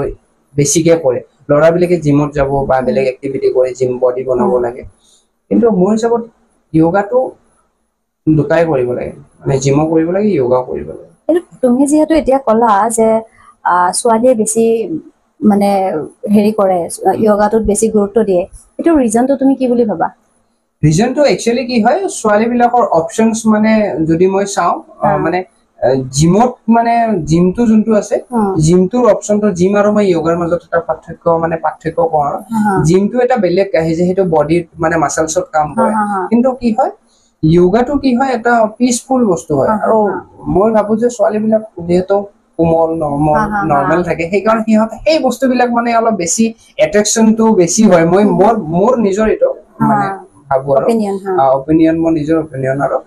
বেছিকে কৰে ল'ৰাবিলাকে জিমত যাব বা বেলেগ এক্টিভিটি কৰে জিম বডি বনাব লাগে কিন্তু মোৰ হিচাপত য়োগাটো দুটাই কৰিব লাগে মানে জিমো কৰিব লাগে য়োগাও কৰিব লাগে তুমি যিহেতু এতিয়া ক'লা যে ছোৱালীয়ে বেছি মানে হেৰি কৰে য়োগাটোত বেছি গুৰুত্ব দিয়ে এইটো ৰিজনটো তুমি কি বুলি ভাবা ৰিজনটো একচুৱেলি কি হয় ছোৱালী বিলাকৰ অপচনছ মানে যদি মই চাওঁ মানে জিমত মানে জিমটো যোনটো আছে জিমটোৰ অপচনটো জিম আৰু মই য়োগাৰ মাজত এটা পাৰ্থক্য কওঁ জিমটো এটা বেলেগ আহে যে সেইটো বডিত মানে মাছালছত কাম কৰে কিন্তু কি হয় য়োগাটো কি হয় এটা পিচফুল বস্তু হয় আৰু মই ভাবোঁ যে ছোৱালী বিলাক যিহেতু কোমল নৰ্মেল থাকে সেইকাৰণে সিহঁতে সেই বস্তুবিলাক মানে অলপ বেছি এট্ৰেকশ্যনটো বেছি হয় মই মোৰ নিজৰ এইটো মানে ভাবোঁ আৰু অপিনিয়ন মোৰ নিজৰ অপিনিয়ন আৰু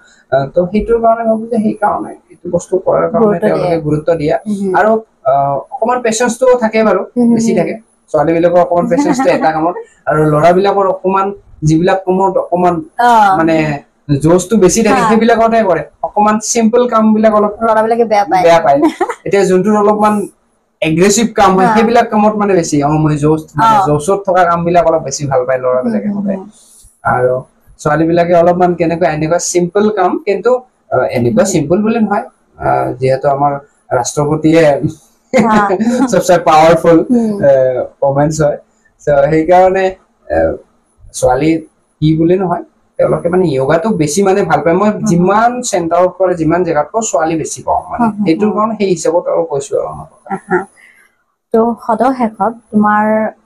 তো সেইটোৰ কাৰণে ভাবোঁ যে সেইকাৰণে এইটো বস্তু কৰাৰ কাৰণে তেওঁলোকে গুৰুত্ব দিয়ে আৰু অকণমান পেচেঞ্চটো থাকে বাৰু বেছি থাকে ছোৱালী বিলাকৰ অকণমান পেচেঞ্চটো এটা কামত আৰু ল'ৰাবিলাকৰ অকণমান যিবিলাক কামত অকণমান মানে জোচটো বেছি থাকে সেইবিলাকতে কৰে অকণমান চিম্পল কাম বিলাক অলপ ল'ৰাবিলাকে বেয়া পায় এতিয়া যোনটো অলপমান এগ্ৰেছিভ কাম হয় সেইবিলাক কামত মানে বেছি মই জোচত থকা কাম বিলাক অলপ বেছি ভাল পায় ল'ৰাবিলাকে সদায় আৰু ছোৱালী বিলাকে অলপমান কেনেকুৱা এনেকুৱা চিম্পল কাম কিন্তু এনেকুৱা চিম্পল বুলি নহয় যিহেতু আমাৰ ৰাষ্ট্ৰপতিয়ে চবচে পাৱাৰফুল কমেণ্টছ হয় সেইকাৰণে ছোৱালী কি বুলি নহয় তেওঁলোকে মানে য়োগাটোক বেছি মানে ভাল পায় মই যিমান চেণ্টাৰত কৰে যিমান জেগাত কওঁ ছোৱালী বেছি পাওঁ মানে সেইটোৰ কাৰণে সেই হিচাপত আৰু কৈছো আৰু তো সদৌ শেষত তোমাৰ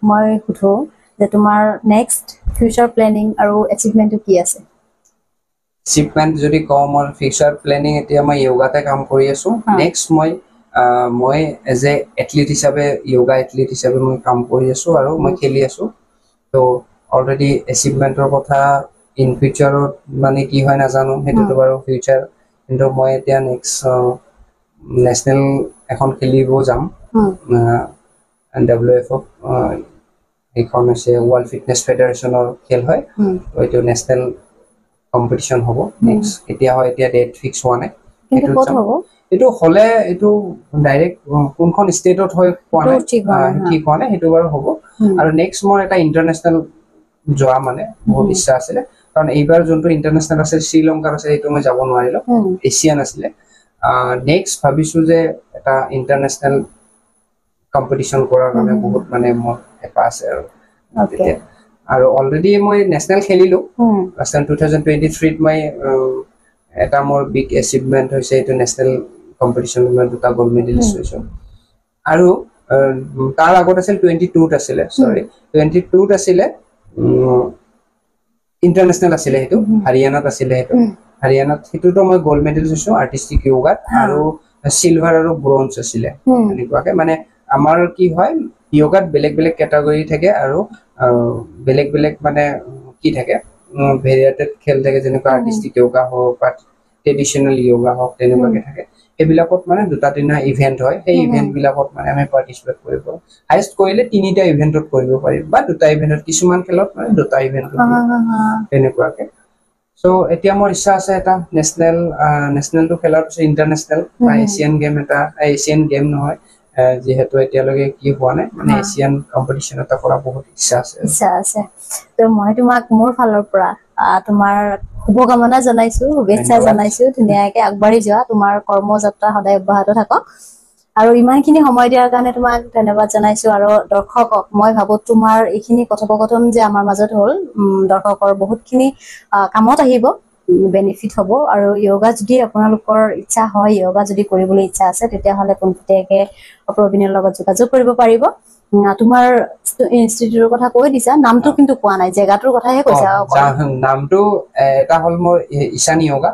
মই সুধো যে তোমাৰ নেক্সট ফিউচাৰ প্লেনিং আৰু এচিভমেণ্টটো কি আছে এচিভমেণ্ট যদি কওঁ মই ফিউচাৰ প্লেনিং এতিয়া মই য়োগাতে কাম কৰি আছো নেক্সট মই এজ এ এথলিট হিচাপে য়োগা এথলিট হিচাপে মই কাম কৰি আছো আৰু মই খেলি আছো তো অলৰেডি এচিভমেণ্টৰ কথা ইন ফিউচাৰত মানে কি হয় নাজানো সেইটোতো বাৰু ফিউচাৰ কিন্তু মই এতিয়া নেক্সট নেশ্যনেল এখন খেলিব যাম WF এইখন হৈছে ৱৰ্ল্ড ফিটনেছ ফেডাৰেশ্যনৰ খেল হয় তো এইটো নেশ্যনেল কম্পিটিশ্যন হ'ব নেক্সট কেতিয়া হয় এতিয়া ডেট ফিক্স হোৱা নাই কিন্তু ক'ত হ'ব এইটো হ'লে এইটো ডাইৰেক্ট কোনখন ষ্টেটত হয় কোৱা নাই ঠিক হোৱা নাই সেইটো বাৰু হ'ব আৰু নেক্সট মোৰ এটা ইণ্টাৰনেশ্যনেল যোৱা মানে বহুত ইচ্ছা আছিলে কাৰণ এইবাৰ যোনটো ইণ্টাৰনেশ্যনেল আছে শ্ৰীলংকাৰ আছে সেইটো মই যাব নোৱাৰিলোঁ এছিয়ান আছিলে নেক্সট ভাবিছোঁ যে এটা ইণ্টাৰনেশ্যনেল কম্পিটিশ্যন কৰাৰ কাৰণে বহুত মানে মোৰ হেঁপাহ আছে আৰু তেতিয়া আৰু অলৰেডি মই নেশ্যনেল খেলিলোঁ 2023 মই এটা মোৰ বিগ এচিভমেণ্ট হৈছে এইটো নেশ্যনেল কম্পিটিশ্যন মই 2টা গ'ল্ড মেডেলিষ্ট হৈছোঁ আৰু তাৰ আগত আছিল 22ত আছিলে 22ত আছিলে ইণ্টাৰনেশ্যনেল আছিলে সেইটো হাৰিয়ানাত আছিলে সেইটো হাৰিয়ানাত সেইটোতো মই গ'ল্ড মেডেলিষ্ট হৈছোঁ আৰ্টিষ্টিক য়োগাত আৰু চিলভাৰ আৰু ব্ৰঞ্জ আছিলে এনেকুৱাকে মানে আমাৰ কি হয় য়োগাত বেলেগ বেলেগ কেটাগৰী থাকে আৰু বেলেগ বেলেগ মানে কি থাকে ভেৰিয়েটেড খেল থাকে যেনেকুৱা আৰ্টিষ্টিক য়োগা হওক বা ট্ৰেডিশ্যনেল য়োগা হওক তেনেকুৱাকে থাকে সেইবিলাকত মানে 2-3টা ইভেণ্ট হয় সেই ইভেণ্টবিলাকত মানে আমি পাৰ্টিচিপেট কৰিব পাৰোঁ হাইষ্ট কৰিলে 3টা ইভেণ্টত কৰিব পাৰিম বা 2টা ইভেণ্টত কিছুমান খেলত মানে 2টা ইভেণ্টত তেনেকুৱাকে চ' এতিয়া মোৰ ইচ্ছা আছে এটা নেশ্যনেলটো খেলাৰ পিছত ইণ্টাৰনেশ্যনেল বা এছিয়ান গেম এটা এছিয়ান গেম নহয় যিহেতু এতিয়ালৈকে কি হোৱা নাই মানে এছিয়ান কম্পিটিশ্যন এটা কৰা বহুত ইচ্ছা আছে তো মই তোমাক মোৰ ফালৰ পৰা তোমাৰ শুভকামনা জনাইছো শুভেচ্ছা জনাইছো ধুনীয়াকে আগবাঢ়ি যোৱা তোমাৰ কৰ্মযাত্ৰা সদায় অব্যাহত থাকক আৰু ইমানখিনি সময় দিয়াৰ কাৰণে তোমাক ধন্যবাদ জনাইছো আৰু দৰ্শকক মই ভাবো তোমাৰ এইখিনি কথোপকথন যে আমাৰ মাজত হ'ল দৰ্শকৰ বহুতখিনি কামত আহিব বেনিফিট হ'ব আৰু য়োগা যদি আপোনালোকৰ ইচ্ছা হয় য়োগা যদি কৰিবলৈ ইচ্ছা আছে তেতিয়াহ'লে পোনপটীয়াকৈ প্ৰবীণৰ লগত যোগাযোগ কৰিব পাৰিব তোমাৰ ইনষ্টিটিউটৰ কথা কৈ দিছা নামটো কিন্তু কোৱা নাই জেগাটোৰ কথাহে কৈছা নামটো এটা হ'ল মোৰ ঈশান য়োগা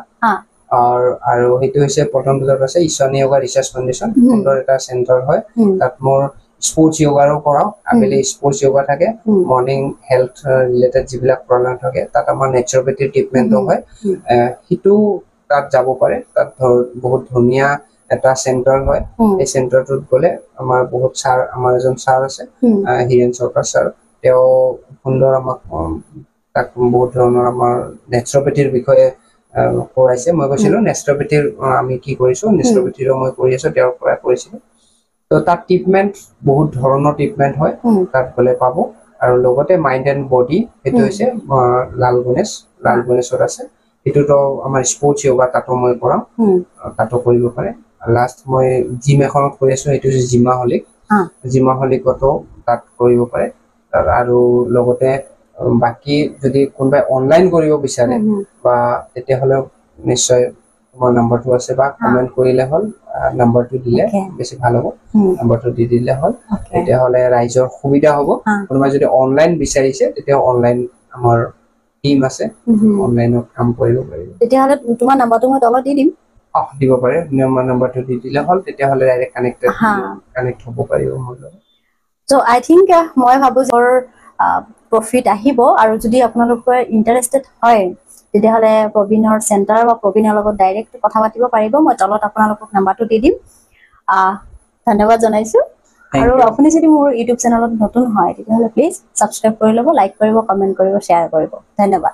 আৰু সেইটো হৈছে পল্টন বজাৰত আছে ঈশান য়োগা ৰিচাৰ্চ ফাউণ্ডেশ্যন সুন্দৰ এটা চেণ্টাৰ হয় তাত মোৰ স্পৰ্টছ য়োগাৰো কৰাওঁ আবেলি স্পৰ্টছ য়োগা থাকে মৰ্ণিং হেল্থ ৰিলেটেড যিবিলাক প্ৰব্লেম থাকে তাত আমাৰ নেচাৰোপেথিৰ ট্ৰিটমেণ্টো হয় সেইটো তাত যাব পাৰে তাত বহুত ধুনীয়া এটা চেণ্টাৰ হয় এই চেণ্টাৰটোত গ'লে আমাৰ বহুত ছাৰ আমাৰ এজন ছাৰ আছে হীৰেণ চৰকাৰ ছাৰ তেওঁ সুন্দৰ আমাক তাক বহুত ধৰণৰ আমাৰ নেচাৰোপেথিৰ বিষয়ে কৰাইছে মই কৈছিলোঁ নেচাৰোপেথিৰ আমি কি কৰিছোঁ নেচাৰোপেথিৰো মই কৰি আছোঁ তেওঁৰ পৰা কৰিছিলোঁ তো তাত ট্ৰিটমেণ্ট বহুত ধৰণৰ ট্ৰিটমেণ্ট হয় তাত গ'লে পাব আৰু লগতে মাইণ্ড এণ্ড বডি সেইটো হৈছে লাল গণেশত আছে সেইটোতো আমাৰ স্পৰ্টছ য়োগা তাতো মই কৰাওঁ তাতো কৰিব পাৰে লাষ্ট মই জিম এখনত কৰি আছোঁ সেইটো হৈছে জিমাহলিকতো তাত কৰিব পাৰে আৰু লগতে বাকী যদি কোনোবাই অনলাইন কৰিব বিচাৰে বা তেতিয়াহ'লে নিশ্চয় মোৰ নাম্বাৰটো আছে বা কমেণ্ট কৰিলে হ'ল নাম্বাৰটো দিলে বেছি ভাল হ'ব নাম্বাৰটো দি দিলে হ'ল তেতিয়াহ'লে ৰাইজৰ সুবিধা হ'ব কোনোবাই যদি অনলাইন বিচাৰিছে তেতিয়া অনলাইন আমাৰ টিম আছে অনলাইনত কাম কৰিব পাৰিব তেতিয়াহ'লে তোমাৰ নাম্বাৰটো মই তলত দি দিম দিব পাৰে মোৰ নাম্বাৰটো দি দিলে হ'ল তেতিয়াহ'লে ডাইৰেক্ট কানেক্ট হ'ব পাৰিব মোৰ লগত চ' আই থিংক মই ভাবোঁ মোৰ প্ৰফিট আহিব আৰু যদি আপোনালোকে ইণ্টাৰেষ্টেড হয় তেতিয়াহ'লে প্ৰবীণৰ চেণ্টাৰ বা প্ৰবীণৰ লগত ডাইৰেক্ট কথা পাতিব পাৰিব মই তলত আপোনালোকক নাম্বাৰটো দি দিম ধন্যবাদ জনাইছোঁ আৰু আপুনি যদি মোৰ ইউটিউব চেনেলত নতুন হয় তেতিয়াহ'লে প্লিজ ছাবস্ক্ৰাইব কৰি ল'ব লাইক কৰিব কমেণ্ট কৰিব শ্বেয়াৰ কৰিব ধন্যবাদ